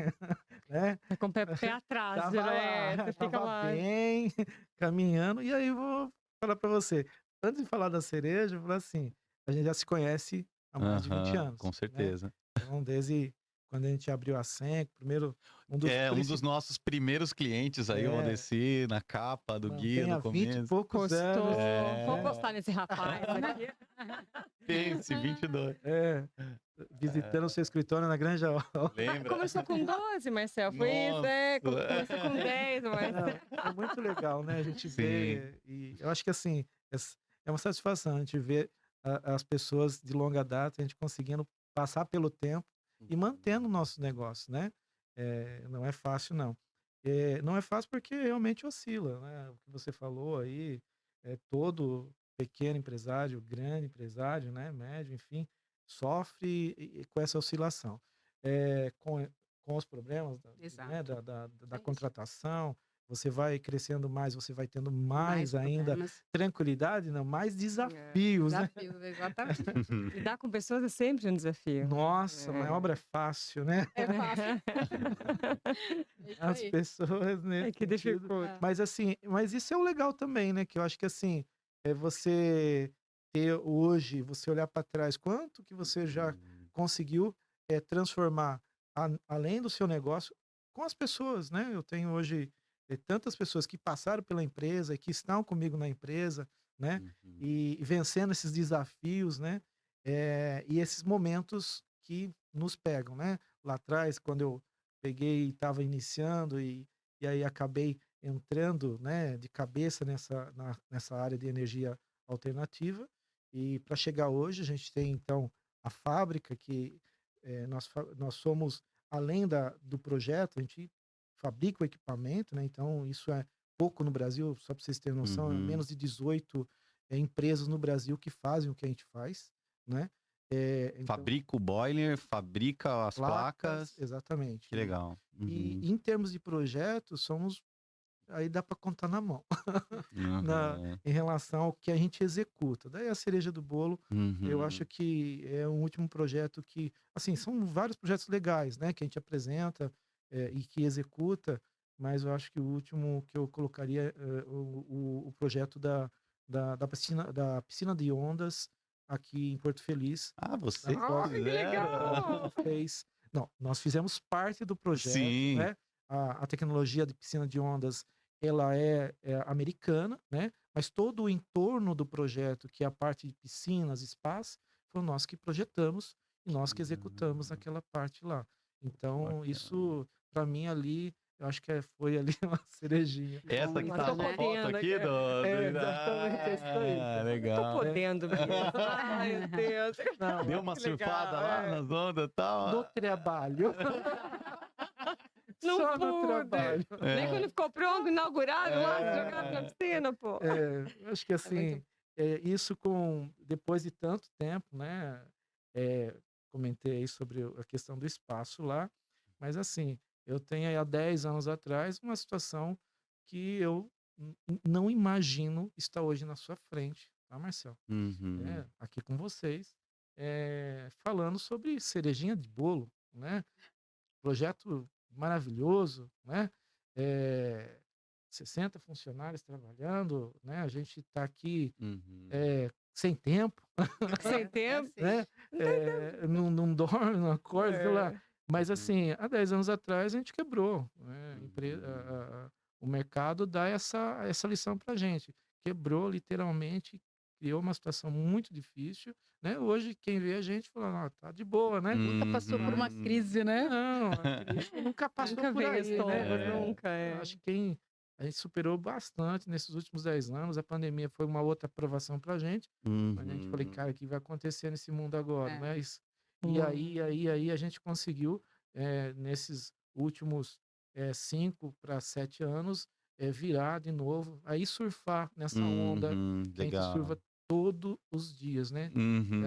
Né? É com o pé atrás, Tava né? lá, Você fica tava lá. bem, caminhando. E aí eu vou falar para você. Antes de falar da cereja, eu vou falar assim, a gente já se conhece há mais de 20 anos. Com né? certeza. Então, desde quando a gente abriu a Senco, primeiro... Um dos nossos primeiros clientes aí, o Valdeci, na capa do guia, no começo. 20 e poucos anos. Vou postar nesse rapaz aqui. Pense, 22. Visitando o seu escritório na Granja Hall. Lembra? Começou com 12, Marcel. Foi isso, começou com 10, mas... É muito legal, né? A gente vê, e eu acho que assim, é uma satisfação a gente ver as pessoas de longa data, a gente conseguindo passar pelo tempo e mantendo o nosso negócio, né? Não é fácil, não. Não é fácil porque realmente oscila, né? O que você falou aí, todo pequeno empresário, grande empresário, né? Médio, enfim, sofre com essa oscilação. com os problemas né, Exato. da É isso. contratação, você vai crescendo mais, você vai tendo Mais mais ainda problemas. tranquilidade, não, mais É, desafios, né? Desafios, exatamente. lidar com pessoas é sempre um desafio. Nossa, mas a obra é fácil, né? É fácil. É isso As aí. pessoas É nesse que sentido. dificulta. Ah, Mas assim, mas isso é o legal também, né? Que eu acho que assim, é você ter hoje, você olhar para trás, quanto que você já conseguiu transformar além do seu negócio com as pessoas, né? Eu tenho hoje tantas pessoas que passaram pela empresa, que estão comigo na empresa, né? Uhum. E vencendo esses desafios, né? E esses momentos que nos pegam, né? Lá atrás, quando eu peguei e estava iniciando e aí acabei entrando, né, de cabeça nessa área de energia alternativa. E para chegar hoje, a gente tem então a fábrica que nós somos, além do projeto, a gente fabrica o equipamento, né? Então isso é pouco no Brasil, só para vocês terem noção, é Uhum. menos de 18 empresas no Brasil que fazem o que a gente faz, né? Então, Fabrica o boiler, fabrica as placas, placas. exatamente. Que legal. Uhum. E em termos de projetos, somos aí dá para contar na mão, Aham. em relação ao que a gente executa. Daí a cereja do bolo, eu acho Uhum. que é um último projeto que, assim, são vários projetos legais, né, que a gente apresenta e que executa, mas eu acho que o último que eu colocaria é o projeto da piscina de ondas aqui em Porto Feliz, Ah, na vocês qual Oh, que a gente legal! fez. Não, nós fizemos parte do projeto, Sim. né? A tecnologia de piscina de ondas ela é americana, né? Mas todo o entorno do projeto, que é a parte de piscinas, spas, foi nós que projetamos e nós que executamos Ah, aquela parte lá. Então, bacana. isso, para mim, ali, eu acho que foi ali uma cerejinha. Essa bom que Mas tá isso, tô na né? foto podendo aqui aqui. É, exatamente, é isso aí, Ah, cara. Eu tô legal. Né? podendo mesmo. Ai, meu Deus. Não, Deu uma Que surfada legal. lá nas ondas e no tal. trabalho. Não Só no pude. trabalho. Nem quando É. ficou pronto, inaugurado lá, jogado na É. piscina, pô. Acho que É muito assim, isso depois de tanto tempo, né? Comentei aí sobre a questão do espaço lá, mas assim, eu tenho aí há 10 anos atrás uma situação que eu não imagino estar hoje na sua frente, tá, Marcel? Uhum. Aqui com vocês, falando sobre cerejinha de bolo, né? Projeto maravilhoso, né? Eh, 60 funcionários trabalhando, né? A gente está aqui Uhum. sem tempo, sem É tempo. assim. né? Não tem tempo. Não dorme, não acorda, sei lá. É. Mas Uhum. assim, há 10 anos atrás a gente quebrou, né? Uhum. O mercado dá essa lição para gente. Quebrou literalmente, criou uma situação muito difícil, né? Hoje quem vê a gente fala, ah, tá de boa, né? Nunca passou por uma Uhum. crise, né? Não, a crise nunca passou Nunca por veio esse aí, né? tombo, É. nunca. Eu É. acho que a gente superou bastante nesses últimos 10 anos. A pandemia foi uma outra aprovação pra gente, mas a gente falei, Uhum. cara, o que vai acontecer nesse mundo agora, É. né? E Hum. aí a gente conseguiu, nesses últimos 5 para 7 anos, virar de novo, aí surfar nessa onda Uhum. que a gente surfa Legal. todos os dias, né? Uhum.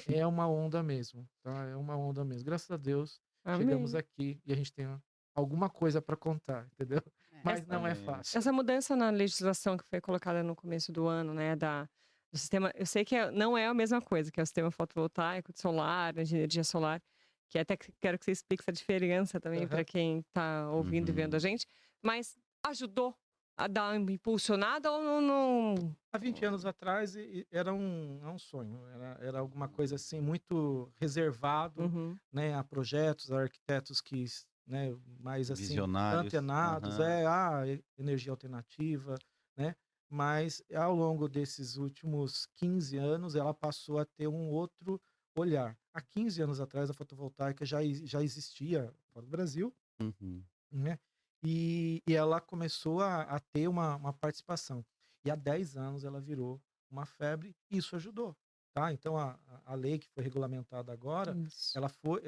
É uma onda mesmo, tá? É uma onda mesmo. Graças a Deus, chegamos Amém. aqui e a gente tem alguma coisa para contar, entendeu? É. Mas não é Amém. fácil. Essa mudança na legislação que foi colocada no começo do ano, né, do sistema, eu sei que não é a mesma coisa, que é o sistema fotovoltaico, de solar, de energia solar, que até quero que você explique essa diferença também para Aham. quem está ouvindo e vendo a Uhum. gente, mas ajudou a dar uma impulsionada ou não? Há 20 anos atrás era um sonho, era alguma coisa assim muito reservado, Uhum. né, a projetos, a arquitetos que, né, mais assim, Visionários. antenados, Aham. energia alternativa, né? Mas ao longo desses últimos 15 anos ela passou a ter um outro olhar. Há 15 anos atrás a fotovoltaica já existia fora do Brasil, Uhum. né? E ela começou a ter uma participação. E há 10 anos ela virou uma febre e isso ajudou, tá? Então a lei que foi regulamentada agora, Isso. ela foi,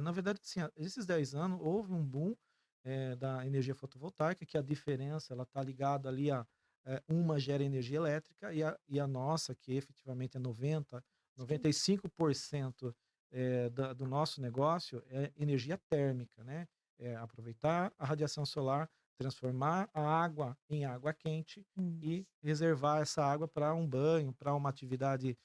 na verdade, assim, esses 10 anos houve um boom da energia fotovoltaica, que a diferença ela está ligada ali uma gera energia elétrica e a nossa, que efetivamente é 95% do nosso negócio é energia térmica, né? É aproveitar a radiação solar, transformar a água em água quente e reservar essa água para um banho, para uma atividade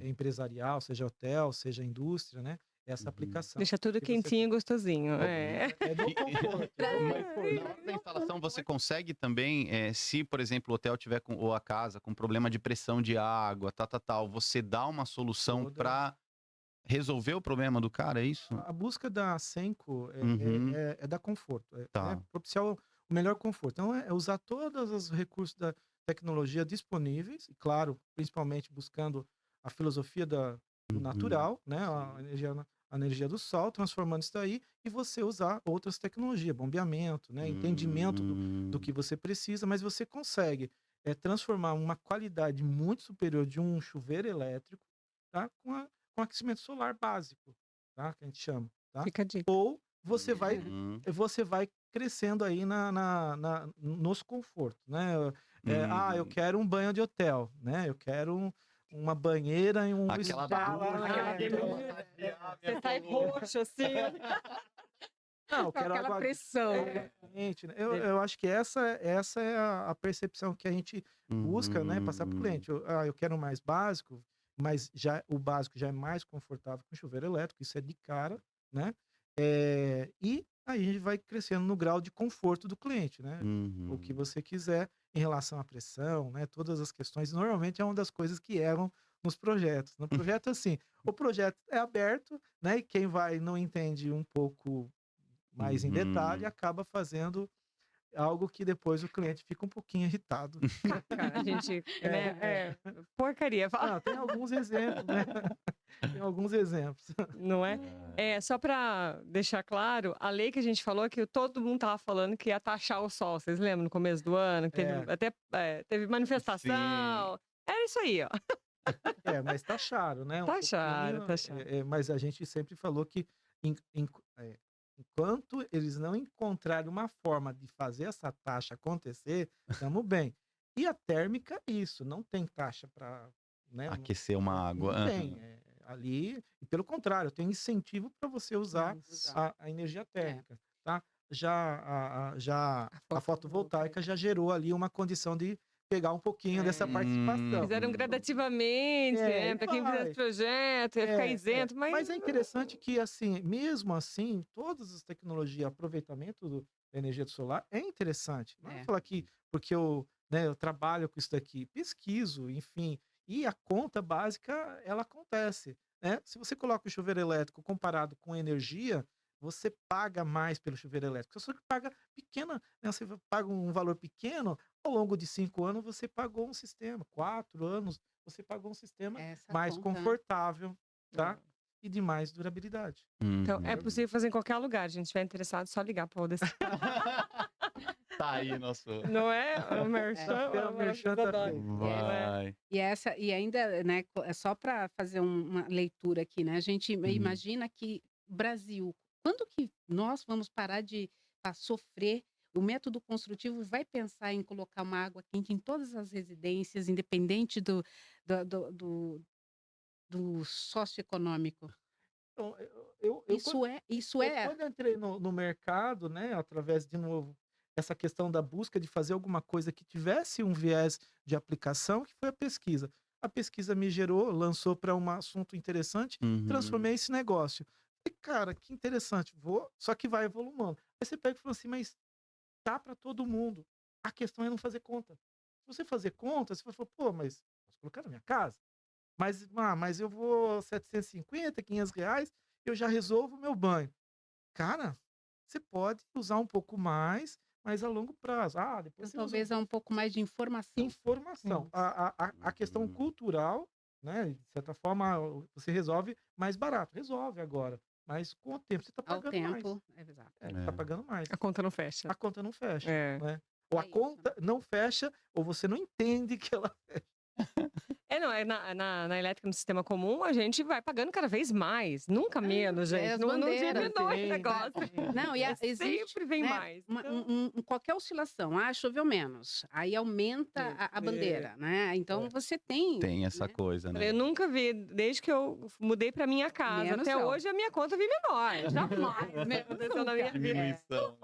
empresarial, seja hotel, seja indústria, né? Essa aplicação. Deixa tudo E você quentinho e gostosinho. é do conforto. Mas na hora da instalação você consegue também, se por exemplo o hotel tiver ou a casa com problema de pressão de água, tal, você dá uma solução Toda. para resolver o problema do cara, é isso? A busca da Senco Uhum. é dar conforto, Tá. propiciar o melhor conforto. Então, é usar todos os recursos da tecnologia disponíveis, e claro, principalmente buscando a filosofia do Uhum. natural, né? A energia do sol, transformando isso daí, e você usar outras tecnologias, bombeamento, né? Entendimento do que você precisa, mas você consegue transformar uma qualidade muito superior de um chuveiro elétrico, tá? Com aquecimento solar básico, tá? Que a gente chama, tá? Fica a dica. Ou você vai Uhum. crescendo aí nos confortos, né? Eu quero um banho de hotel, né? Eu quero uma banheira e um Aquela spa ducha, lá, Você sai roxo, assim. Não, eu Com quero aquela água pressão. quente, né? Eu acho que essa é a percepção que a gente busca, né? Passar para o cliente. Eu quero mais básico, mas o básico já é mais confortável com chuveiro elétrico, isso é de cara, né? E aí a gente vai crescendo no grau de conforto do cliente, né? O que você quiser em relação à pressão, né? Todas as questões. Normalmente é uma das coisas que erram nos projetos. No projeto, assim, o projeto é aberto, né? E quem não entende um pouco mais em detalhe, acaba fazendo algo que depois o cliente fica um pouquinho irritado. Cara, a gente, né? Porcaria. Não, tem alguns exemplos, né? Tem alguns exemplos. Não é? Só para deixar claro, a lei que a gente falou que todo mundo tava falando que ia taxar o sol. Vocês lembram no começo do ano? Que teve, até teve manifestação. Era isso aí, ó. Mas taxaram, né? Taxaram. Mas a gente sempre falou que enquanto eles não encontrarem uma forma de fazer essa taxa acontecer, estamos bem. E a térmica, isso, não tem taxa para, né? Aquecer uma água. Não tem. Ali, e pelo contrário, tem incentivo para você usar a energia térmica, tá? Já a fotovoltaica já gerou ali uma condição de pegar um pouquinho dessa participação. Fizeram gradativamente, para quem fizesse projeto, ia ficar isento, mas é interessante que, assim, mesmo assim, todas as tecnologias, aproveitamento da energia do solar é interessante. Não é falar que porque eu trabalho com isso daqui, pesquiso, enfim, e a conta básica, ela acontece, né? Se você coloca o chuveiro elétrico comparado com energia, você paga mais pelo chuveiro elétrico. Você paga pequena, né? Você paga um valor pequeno, ao longo de 5 anos você pagou um sistema, 4 anos você pagou um sistema mais confortável, tá? E de mais durabilidade. Então, é possível fazer em qualquer lugar. Se a gente estiver interessado, é só ligar para o Odessa. Tá aí nosso... Não é? O merchan. O merchan tá feito. Vai. E ainda, né, só para fazer uma leitura aqui, né? A gente imagina que Brasil, quando que nós vamos parar de sofrer? O método construtivo vai pensar em colocar uma água quente em todas as residências, independente do socioeconômico. Então, Quando eu entrei no mercado, né, através, de novo, essa questão da busca de fazer alguma coisa que tivesse um viés de aplicação, que foi a pesquisa. A pesquisa me lançou para um assunto interessante, transformei esse negócio. E, cara, que interessante, só que vai evoluindo. Aí você pega e fala assim, mas tá para todo mundo. A questão é não fazer conta. Se você fazer conta, você vai falar, pô, mas posso colocar na minha casa? Mas eu vou 750, 500 reais, eu já resolvo o meu banho. Cara, você pode usar um pouco mais, mas a longo prazo. Depois então, talvez há um pouco mais de informação. A questão cultural, né? De certa forma, você resolve mais barato. Resolve agora. Mas com o tempo, você está pagando mais. Exato. Você está pagando mais. A conta não fecha. A conta não fecha. Né? Ou a conta não fecha, ou você não entende que ela fecha. Não, na elétrica, no sistema comum, a gente vai pagando cada vez mais, nunca menos, gente. as Não bandeiras, diminui o tem, negócio. Não, e existe, Sempre vem né, mais. Então, qualquer oscilação, choveu menos, aí aumenta a bandeira, né? Então você tem, Tem essa né, coisa, né? eu nunca vi, desde que eu mudei para minha casa Menos até não. hoje, a minha conta vem menor. Jamais aconteceu na minha vida. Diminuição.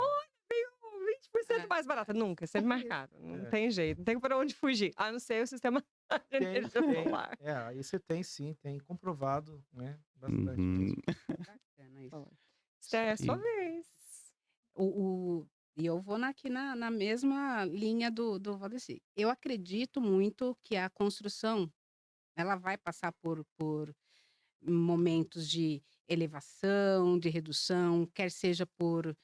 20% mais barata. Nunca, sempre mais caro. Não tem jeito, não tem para onde fugir. A não ser o sistema de Tem, energia tem. solar. Aí você tem sim, tem comprovado, né? Bastante Uhum. mesmo. bacana isso. É a sua Sim. vez. E eu vou aqui na mesma linha do Valdeci. Eu acredito muito que a construção ela vai passar por momentos de elevação, de redução, quer seja por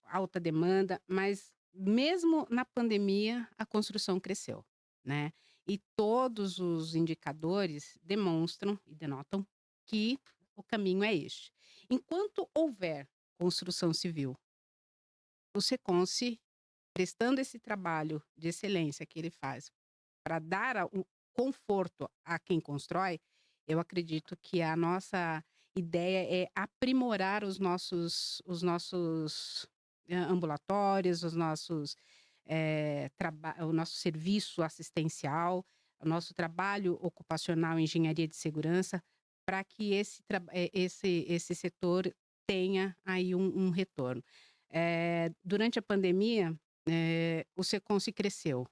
alta demanda, mas mesmo na pandemia a construção cresceu, né? E todos os indicadores demonstram e denotam que o caminho é este. Enquanto houver construção civil, o Seconce, prestando esse trabalho de excelência que ele faz para dar o conforto a quem constrói, eu acredito que a nossa ideia é aprimorar os nossos ambulatórios, os nossos o nosso serviço assistencial, o nosso trabalho ocupacional em engenharia de segurança, para que esse setor tenha aí um retorno. Durante a pandemia, o Seconce cresceu.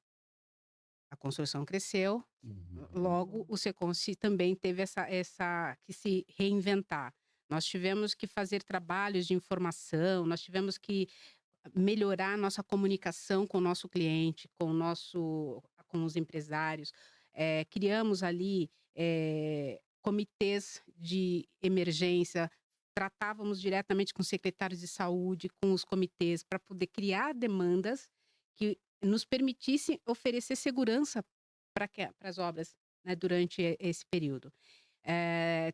A construção cresceu, logo o Seconce também teve essa que se reinventar. Nós tivemos que fazer trabalhos de informação, nós tivemos que melhorar a nossa comunicação com o nosso cliente, com os empresários. Criamos ali comitês de emergência, tratávamos diretamente com secretários de saúde, com os comitês, para poder criar demandas que nos permitissem oferecer segurança para as obras, né, durante esse período.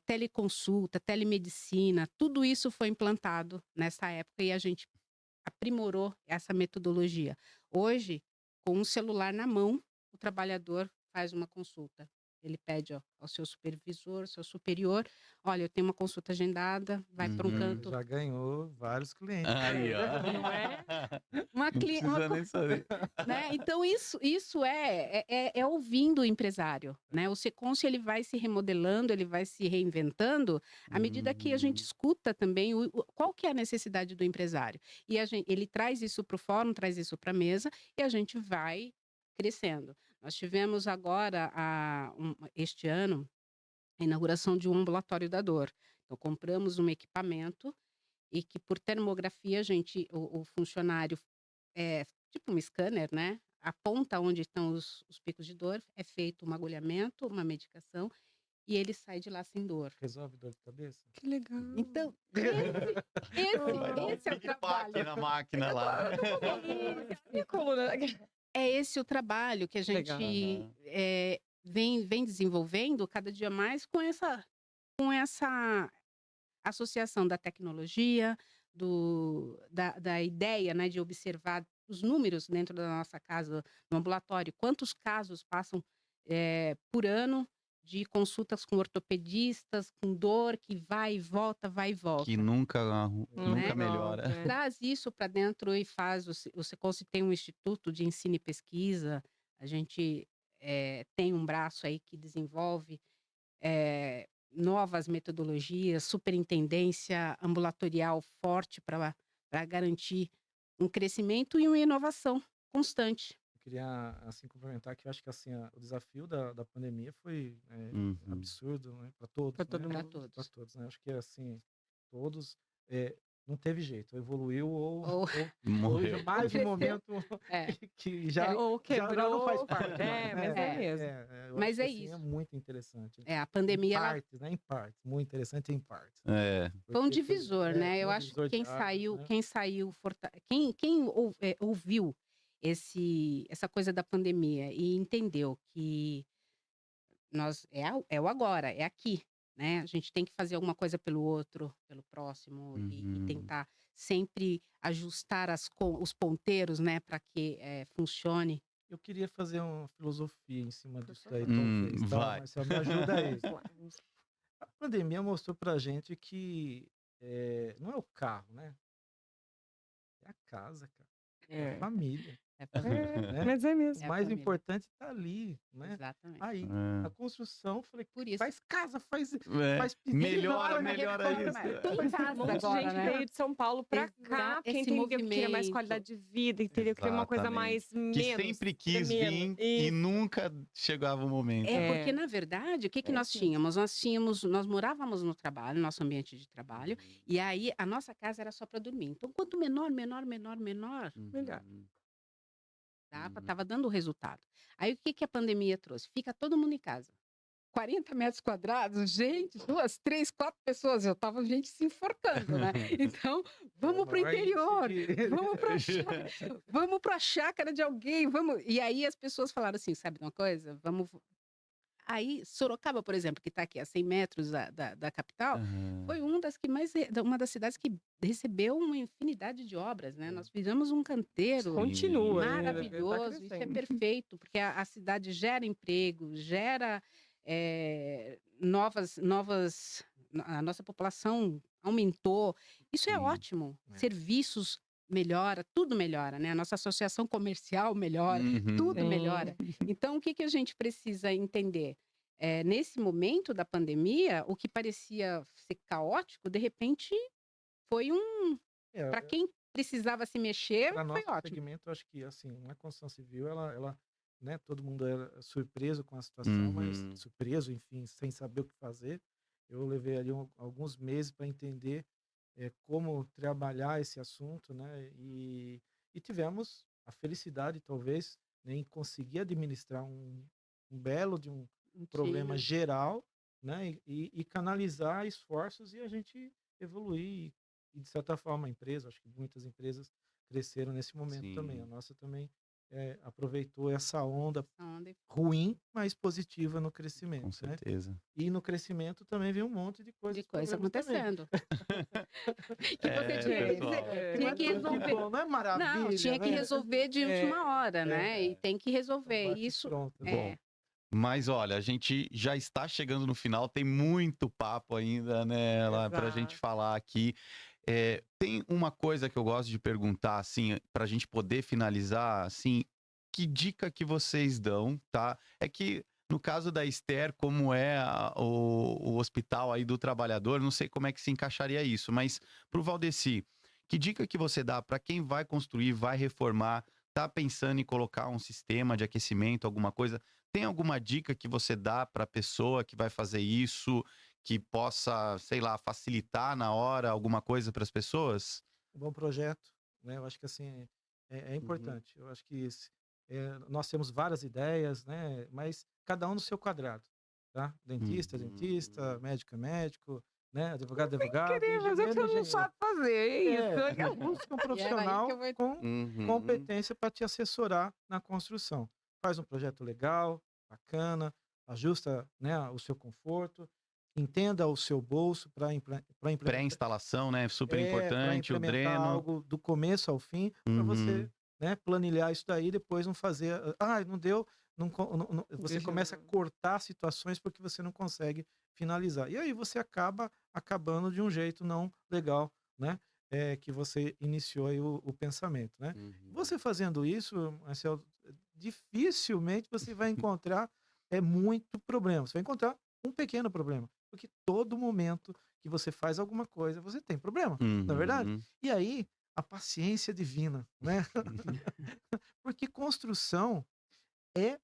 Teleconsulta, telemedicina, tudo isso foi implantado nessa época e a gente aprimorou essa metodologia. Hoje, com um celular na mão, o trabalhador faz uma consulta. Ele pede ao seu supervisor, seu superior, olha, eu tenho uma consulta agendada, vai para um canto. Já ganhou vários clientes. Aí, ó. Não é? Uma Não precisa nem saber. Né? Então, isso é ouvindo o empresário, né? O Seconce, ele vai se remodelando, ele vai se reinventando à medida que a gente escuta também qual que é a necessidade do empresário. E ele traz isso para o fórum, traz isso para a mesa e a gente vai crescendo. Nós tivemos agora, este ano, a inauguração de um ambulatório da dor. Então, compramos um equipamento e que, por termografia, o funcionário tipo um scanner, né? Aponta onde estão os picos de dor, é feito um agulhamento, uma medicação, e ele sai de lá sem dor. Resolve dor de cabeça? Que legal. Então, esse é o trabalho. Na máquina lá. Minha coluna. É esse o trabalho que a gente Legal. vem desenvolvendo cada dia mais com essa associação da tecnologia, da ideia, né, de observar os números dentro da nossa casa, no ambulatório, quantos casos passam por ano de consultas com ortopedistas, com dor, que vai e volta, vai e volta. Que nunca Né? melhora. Traz isso para dentro e faz. O Seconce tem um instituto de ensino e pesquisa, a gente tem um braço aí que desenvolve novas metodologias, superintendência ambulatorial forte para garantir um crescimento e uma inovação constante. Eu queria, assim, complementar que eu acho que, assim, o desafio da pandemia foi absurdo, né? Para todos, Pra todo né? mundo. Para todos, né? Acho que, assim, todos... não teve jeito, evoluiu Ou- Morreu. mais um momento É. que já, Ou já não quebrou. faz parte. Mas é mesmo. eu Mas acho que, é assim, isso. É muito interessante. A pandemia Em ela partes, né? Em partes. Muito interessante em partes. É. foi um Porque divisor, né? Eu um acho que divisor de águas, né? quem saiu, ouviu essa coisa da pandemia e entendeu que é o agora, é aqui, né? A gente tem que fazer alguma coisa pelo outro, pelo próximo e tentar sempre ajustar os ponteiros, né, para que funcione Eu queria fazer uma filosofia em cima Por disso daí, favor. talvez, tá? Vai. Marcelo, me ajuda aí. Vamos lá, vamos lá. A pandemia mostrou pra gente que não é o carro, né? É a casa, cara. É a É. família, É família. né? Mas é O mesmo. É a mais família. importante tá ali, né? Exatamente. Aí, a É. construção, falei, Por isso. faz casa, faz É, piscina, melhora, faz- melhora reforma, isso. tudo em Um casa monte de agora, gente né? veio de São Paulo pra cá, porque Esse entendeu que queria mais movimento. qualidade de vida, entendeu? Queria uma coisa mais Exatamente. Que menos, sempre quis menos. vir e Isso. nunca chegava o momento. É porque, É. na verdade, o que É nós isso mesmo. tínhamos? Nós morávamos no trabalho, nosso ambiente de trabalho, e aí a nossa casa era só para dormir. Então, quanto menor, melhor, Melhor. tava dando resultado. Aí, o que a pandemia trouxe? Fica todo mundo em casa. 40 metros quadrados, gente, 2, 3, 4 pessoas, eu tava gente se enforcando, né? Então, vamos pro menor interior, índice de- vamos pra chácara de alguém, vamos. E aí as pessoas falaram assim, sabe de uma coisa? Vamos. Aí, Sorocaba, por exemplo, que está aqui a 100 metros da capital, foi uma das cidades que recebeu uma infinidade de obras, né? Nós fizemos um canteiro Continua, né? maravilhoso, isso é crescendo. perfeito, porque a cidade gera emprego, gera a nossa população aumentou. Isso é Sim. ótimo. É. Serviços melhora, tudo melhora, né? A nossa associação comercial melhora, tudo Sim. melhora. Então, o que a gente precisa entender? Nesse momento da pandemia, o que parecia ser caótico, de repente, foi para quem precisava se mexer, Para foi nosso ótimo. segmento, acho que assim, na construção civil, ela, né, todo mundo era surpreso com a situação, mas Uhum. surpreso, enfim, sem saber o que fazer. Eu levei ali alguns meses para entender como trabalhar esse assunto, né? E tivemos a felicidade, talvez, né, em conseguir administrar um belo de um problema Tinha. geral, né? E canalizar esforços e a gente evoluir. E, de certa forma, a empresa, acho que muitas empresas cresceram nesse momento também. A Sim. nossa também aproveitou essa onda Onde- ruim, mas positiva no Com crescimento, né? certeza. E no crescimento também vem um monte de coisas, de coisa problemas também. acontecendo. Que você É, tinha, pessoal. tinha que Não é tudo resolver. bom, não é maravilha, Não, tinha que né? resolver de última hora, né? E tem que resolver. Bate Isso pronto, né? Bom, mas olha, a gente já está chegando no final, tem muito papo ainda, né, lá pra gente Exato. falar aqui. Tem uma coisa que eu gosto de perguntar, assim, pra gente poder finalizar, assim, que dica que vocês dão, tá? É que no caso da Esther, como é o hospital aí do trabalhador, não sei como é que se encaixaria isso, mas pro Valdeci, que dica que você dá para quem vai construir, vai reformar, tá pensando em colocar um sistema de aquecimento, alguma coisa? Tem alguma dica que você dá para a pessoa que vai fazer isso, que possa, sei lá, facilitar na hora alguma coisa para as pessoas? Um bom projeto, né? Eu acho que assim é importante. Eu acho que nós temos várias ideias, né? Mas cada um no seu quadrado, tá? Dentista, dentista, médico é médico, né? Advogado, advogado, Queria fazer o que engenheiro, você não engenheiro. sabe fazer, é isso. Busca um E era aí profissional que eu vou- com Uhum. competência para te assessorar na construção. Faz um projeto legal, bacana, ajusta, né, o seu conforto, entenda o seu bolso para implementar. Pré-instalação, né? Super Para importante, o implementar dreno. algo do começo ao fim, para você, Uhum. né, planilhar isso daí, depois não fazer, não deu, você Deixa começa a eu- cortar situações porque você não consegue finalizar. E aí você acaba acabando de um jeito não legal, né? Que você iniciou aí o pensamento, né? Você fazendo isso, Marcelo, dificilmente você vai encontrar muito problema. Você vai encontrar um pequeno problema, porque todo momento que você faz alguma coisa, você tem problema, não é verdade? Uhum. E aí, a paciência divina, né? Porque construção é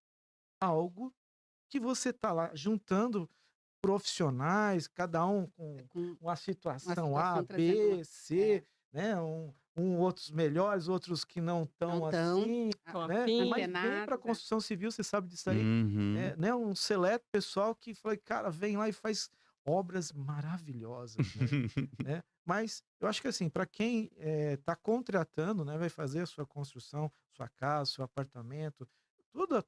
algo que você tá lá juntando profissionais, cada um com com uma situação situação A, trazendo B, C, né? Outros melhores, outros que não tão Não tão, assim, Tão né? afim. Mas vem para Antenados, construção civil, você sabe disso aí, Uhum. né? Um seleto pessoal que foi, cara, vem lá e faz obras maravilhosas, né? Mas eu acho que assim, para quem está contratando, né, vai fazer a sua construção, sua casa, seu apartamento,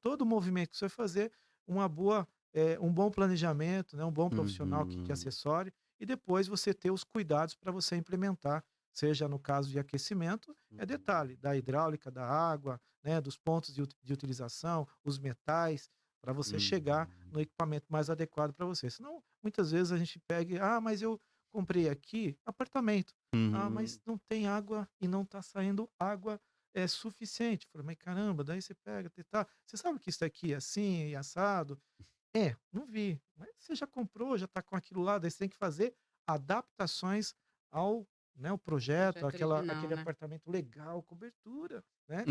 todo o movimento que você vai fazer, um bom planejamento, né, um bom profissional que te Uhum. assessore, e depois você ter os cuidados para você implementar, seja no caso de aquecimento, é detalhe, da hidráulica, da água, né, dos pontos de utilização, os metais, para você chegar no equipamento mais adequado para você. Senão, muitas vezes a gente pega mas eu comprei aqui apartamento. Mas não tem água e não está saindo água suficiente. Falei, mas caramba, daí você pega, você sabe que isso aqui é assim e assado? Não vi. Mas você já comprou, já está com aquilo lá, daí você tem que fazer adaptações ao, né, o projeto, Projeto original, aquele né? apartamento legal, cobertura, né?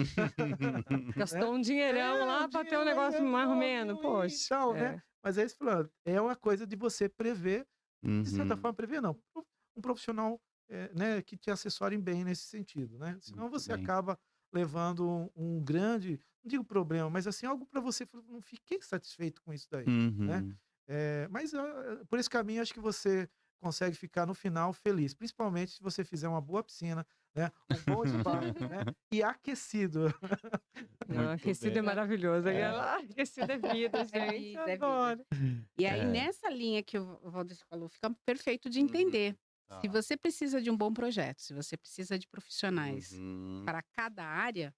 Gastou um dinheirão lá O para ter um dinheiro negócio mais ou legal, menos, e poxa. tal, né? Mas aí você falou, é uma coisa de você prever, de certa forma prever não, um profissional, né, que te assessorem bem nesse sentido, né? Senão Muito você bem. acaba levando um grande, não digo problema, mas assim, algo para você, não fiquei satisfeito com isso daí, né? Uhum. Mas por esse caminho, acho que você consegue ficar no final feliz, principalmente se você fizer uma boa piscina, né? Um bom spa, né? E aquecido. Não, Muito aquecido bem. é maravilhoso. Aquecido é vida, É gente. vida, Eu é vida. adoro. E aí, É. nessa linha que o Valdir falou, fica perfeito de Uhum. entender. Se Tá. você precisa de um bom projeto, se você precisa de profissionais Uhum. para cada área,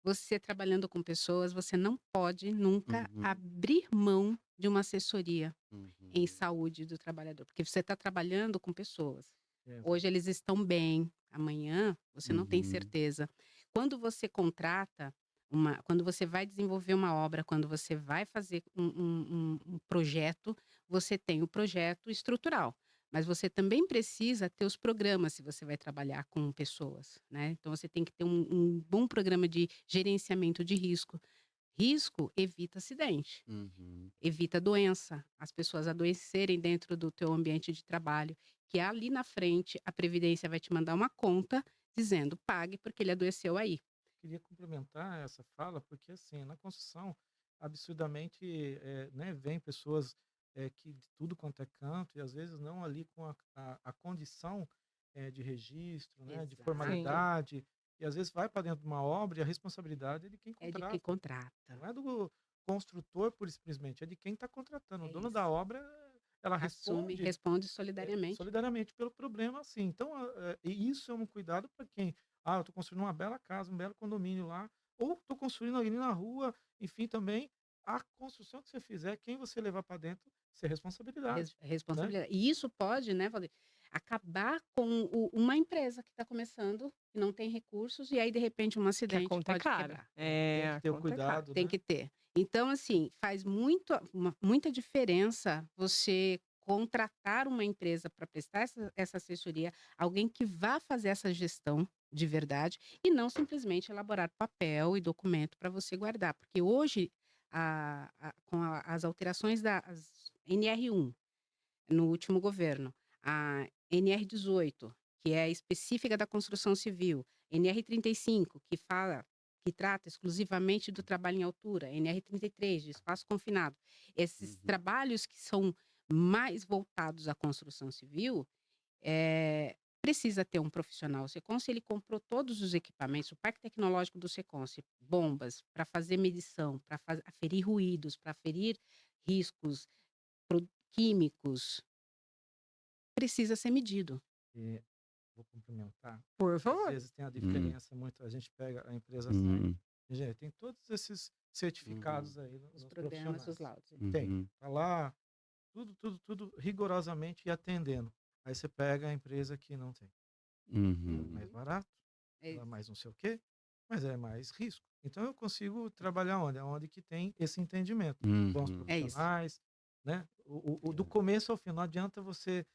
você trabalhando com pessoas, você não pode nunca abrir mão de uma assessoria em Uhum. saúde do trabalhador, porque você está trabalhando com pessoas. É, Hoje eles estão bem, amanhã você não tem Uhum. certeza. Quando você contrata quando você vai desenvolver uma obra, quando você vai fazer um projeto, você tem o projeto estrutural. Mas você também precisa ter os programas se você vai trabalhar com pessoas, né? Então você tem que ter um bom programa de gerenciamento de risco. Risco evita acidente, Uhum. evita doença, as pessoas adoecerem dentro do teu ambiente de trabalho, que ali na frente a Previdência vai te mandar uma conta dizendo pague porque ele adoeceu aí. queria complementar essa fala, porque assim, na construção, absurdamente, né, vem pessoas que de tudo quanto é canto, e às vezes não ali com a condição de registro, né, de Exato. formalidade, e às vezes vai para dentro de uma obra e a responsabilidade é de quem É de quem contrata, contrata. não é do construtor, por simplesmente, é de quem está contratando. O É dono isso. da obra, ela Assume, responde responde solidariamente. solidariamente pelo problema, assim. Então, e isso é um cuidado para quem? Eu estou construindo uma bela casa, um belo condomínio lá, ou estou construindo ali na rua, enfim, também a construção que você fizer, quem você levar para dentro, isso é responsabilidade, né? Responsabilidade. E isso pode, né, Valdir, acabar com uma empresa que está começando, que não tem recursos, e aí, de repente, um Que a acidente conta é pode cara. quebrar. Tem A que ter o conta é cara. cuidado, Tem né? que ter. Então, assim, faz muita diferença você contratar uma empresa para prestar essa assessoria, alguém que vá fazer essa gestão de verdade e não simplesmente elaborar papel e documento para você guardar. Porque hoje, as alterações das NR1 no último governo, a NR18, que é específica da construção civil, NR35, que trata exclusivamente do trabalho em altura, NR33, de espaço confinado. Esses trabalhos que são mais voltados à construção civil, precisa ter um profissional. O Seconce, ele comprou todos os equipamentos, o parque tecnológico do Seconce, bombas para fazer medição, para aferir ruídos, para aferir riscos químicos, precisa ser medido. E vou complementar. Por Às favor. vezes tem a diferença muito, a gente pega, a empresa sai, engenheiro, tem todos esses certificados aí Os nos programas, os profissionais. laudos. Tem, tá lá, tudo rigorosamente e atendendo. Aí você pega a empresa que não tem. Ela é mais barato, ela é mais não sei o quê, mas é mais risco. Então eu consigo trabalhar onde? Onde que tem esse entendimento. Bons É isso. profissionais, né? Do começo ao fim, não adianta você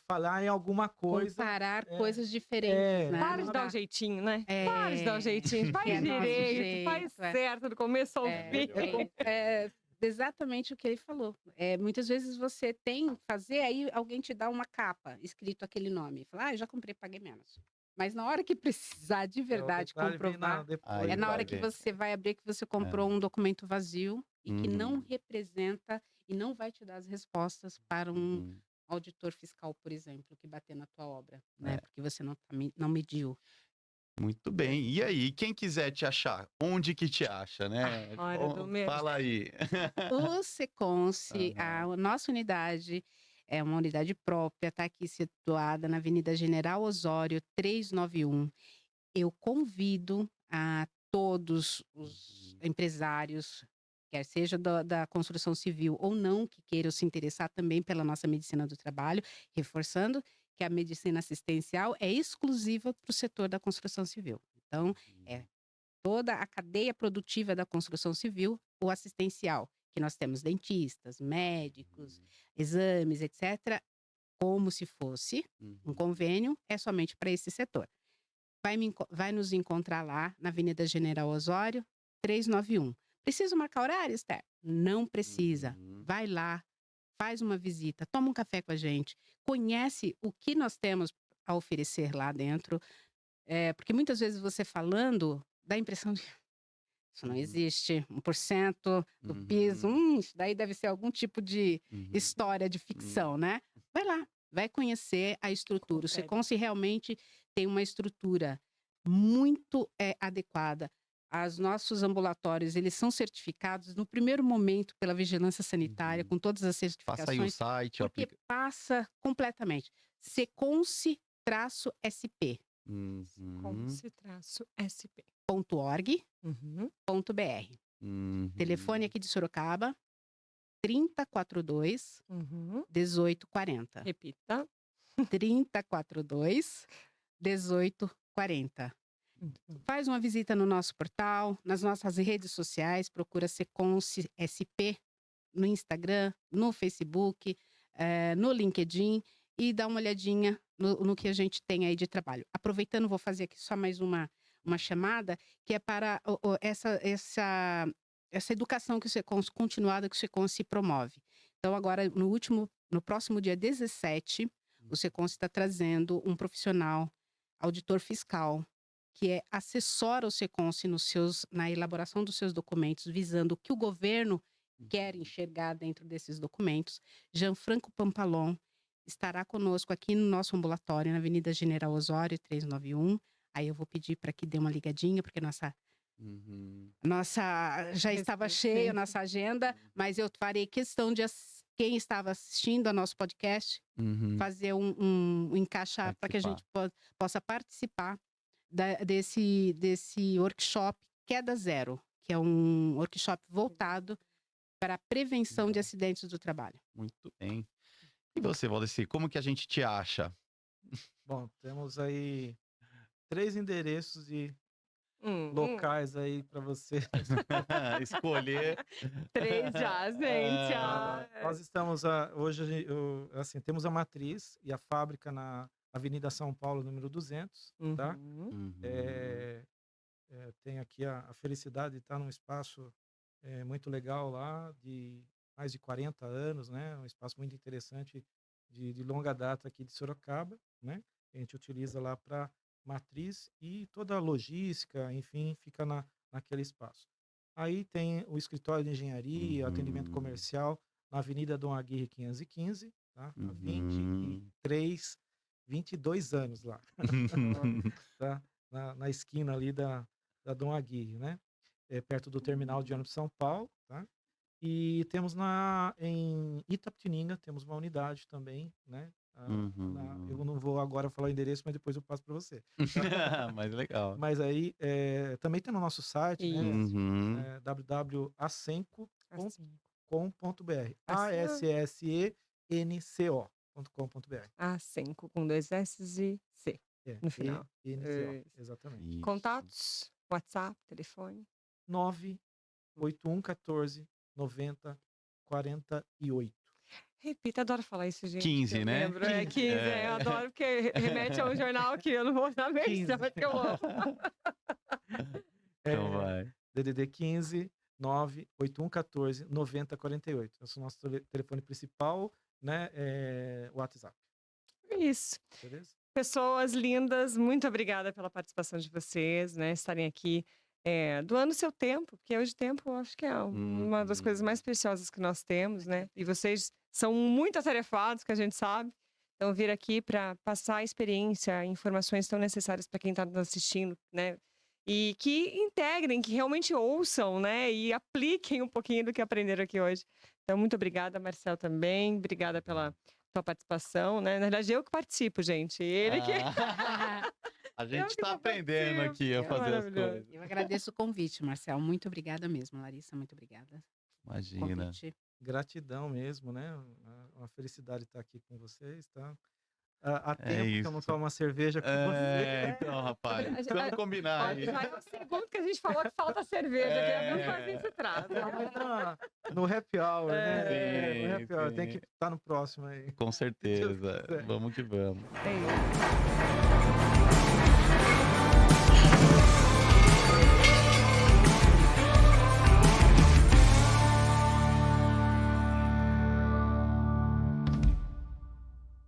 falar em alguma coisa. Comparar coisas diferentes, né? Para de dar um jeitinho, né? Para de dar um jeitinho. Faz que é nosso direito, faz jeito, certo, do começo ao fim. É exatamente o que ele falou. Muitas vezes você tem que fazer, aí alguém te dá uma capa escrito aquele nome. Fala, eu já comprei, paguei menos. Mas na hora que precisar de verdade comprovar, depois, é na hora que você vai abrir que você comprou um documento vazio e que não representa e não vai te dar as respostas para um auditor fiscal, por exemplo, que bater na tua obra, né? Porque você não mediu. Muito bem. E aí, quem quiser te achar, onde que te acha, né? Fala aí. O Seconce, a nossa unidade é uma unidade própria, está aqui situada na Avenida General Osório 391. Eu convido a todos os empresários, quer seja da construção civil ou não, que queiram se interessar também pela nossa medicina do trabalho, reforçando que a medicina assistencial é exclusiva para o setor da construção civil. Então, é toda a cadeia produtiva da construção civil, o assistencial, que nós temos dentistas, médicos, exames, etc., como se fosse um convênio, é somente para esse setor. Vai nos encontrar lá na Avenida General Osório, 391. Preciso marcar horário, Esther? Não precisa. Vai lá, faz uma visita, toma um café com a gente, conhece o que nós temos a oferecer lá dentro. Porque muitas vezes você falando, dá a impressão de isso não existe, 1% do piso, isso daí deve ser algum tipo de história de ficção, né? Vai lá, vai conhecer a estrutura. O Seconce realmente tem uma estrutura muito adequada. Os nossos ambulatórios, eles são certificados no primeiro momento pela Vigilância Sanitária, com todas as certificações. Passa aí o site. Porque passa completamente. Seconce-SP. Seconce-sp.org.br. Telefone aqui de Sorocaba, 3042 1840. Repita. 3042 1840. Faz uma visita no nosso portal, nas nossas redes sociais, procura Seconce SP no Instagram, no Facebook, no LinkedIn e dá uma olhadinha no que a gente tem aí de trabalho. Aproveitando, vou fazer aqui só mais uma chamada, que é para essa educação que o Seconce, continuada que o Seconce promove. Então, agora, no próximo dia 17, o Seconce está trazendo um profissional, auditor fiscal, que assessora o Seconce na elaboração dos seus documentos, visando o que o governo quer enxergar dentro desses documentos. Gianfranco Pampalon estará conosco aqui no nosso ambulatório, na Avenida General Osório, 391. Aí eu vou pedir para que dê uma ligadinha, porque nossa já estava cheia a nossa agenda, mas eu farei questão de quem estava assistindo ao nosso podcast, fazer encaixar para que a gente possa participar desse workshop Queda Zero, que é um workshop voltado para a prevenção de acidentes do trabalho. Muito bem. E você, Valdeci, como que a gente te acha? Bom, temos aí 3 endereços de locais aí para você escolher. 3 já, gente. Nós estamos hoje, temos a matriz e a fábrica na Avenida São Paulo, número 200, tá? Tem aqui a felicidade de estar num espaço muito legal lá, de mais de 40 anos, né? Um espaço muito interessante, de longa data aqui de Sorocaba, né? A gente utiliza lá para matriz e toda a logística, enfim, fica naquele espaço. Aí tem o escritório de engenharia, atendimento comercial, na Avenida Dom Aguirre 515, tá? Há 22 anos lá. Tá? Na esquina ali da Dom Aguirre, né? Perto do terminal de ônibus São Paulo, tá? E temos em Itapetininga, temos uma unidade também, né? Eu não vou agora falar o endereço, mas depois eu passo para você. Mas legal. Mas aí, também tem no nosso site, né? www.asenco.com.br. ASSENCO.com.br. Asenco com 2 S e C no final. Exatamente. Contatos, WhatsApp, telefone. 98114 9048. Repita, adoro falar isso, gente. 15, né? Lembro. 15, eu adoro, porque remete a um jornal que eu não vou dar menção, mas que eu amo. Então vai. DDD 15 98114 9048. Esse é o nosso telefone principal, né? WhatsApp. Isso. Beleza? Pessoas lindas, muito obrigada pela participação de vocês, né? Estarem aqui doando seu tempo, porque hoje o tempo eu acho que é uma das coisas mais preciosas que nós temos, né? E vocês são muito atarefados, que a gente sabe. Então, vir aqui para passar a experiência, informações tão necessárias para quem está nos assistindo, né? E que integrem, que realmente ouçam, né? E apliquem um pouquinho do que aprenderam aqui hoje. Então, muito obrigada, Marcel, também. Obrigada pela sua participação, né? Na verdade, eu que participo, gente. Ele que... A gente que tá não aprendendo participo. aqui a É fazer as maravilhoso. coisas. Eu agradeço o convite, Marcel. Muito obrigada mesmo, Larissa. Muito obrigada. pelo Imagina. Convite. Gratidão mesmo, né? Uma felicidade estar aqui com vocês, tá? Há É tempo que eu não isso. tomo uma cerveja com você. Então, rapaz, A gente- precisamos combinar Olha, aí. já é o segundo que a gente falou que falta cerveja, que é muito mais que se trata. Não, mas no happy hour, né? Sim, No happy hour, tem sim. que estar no próximo aí. Com certeza. quiser. Vamos que vamos. É isso.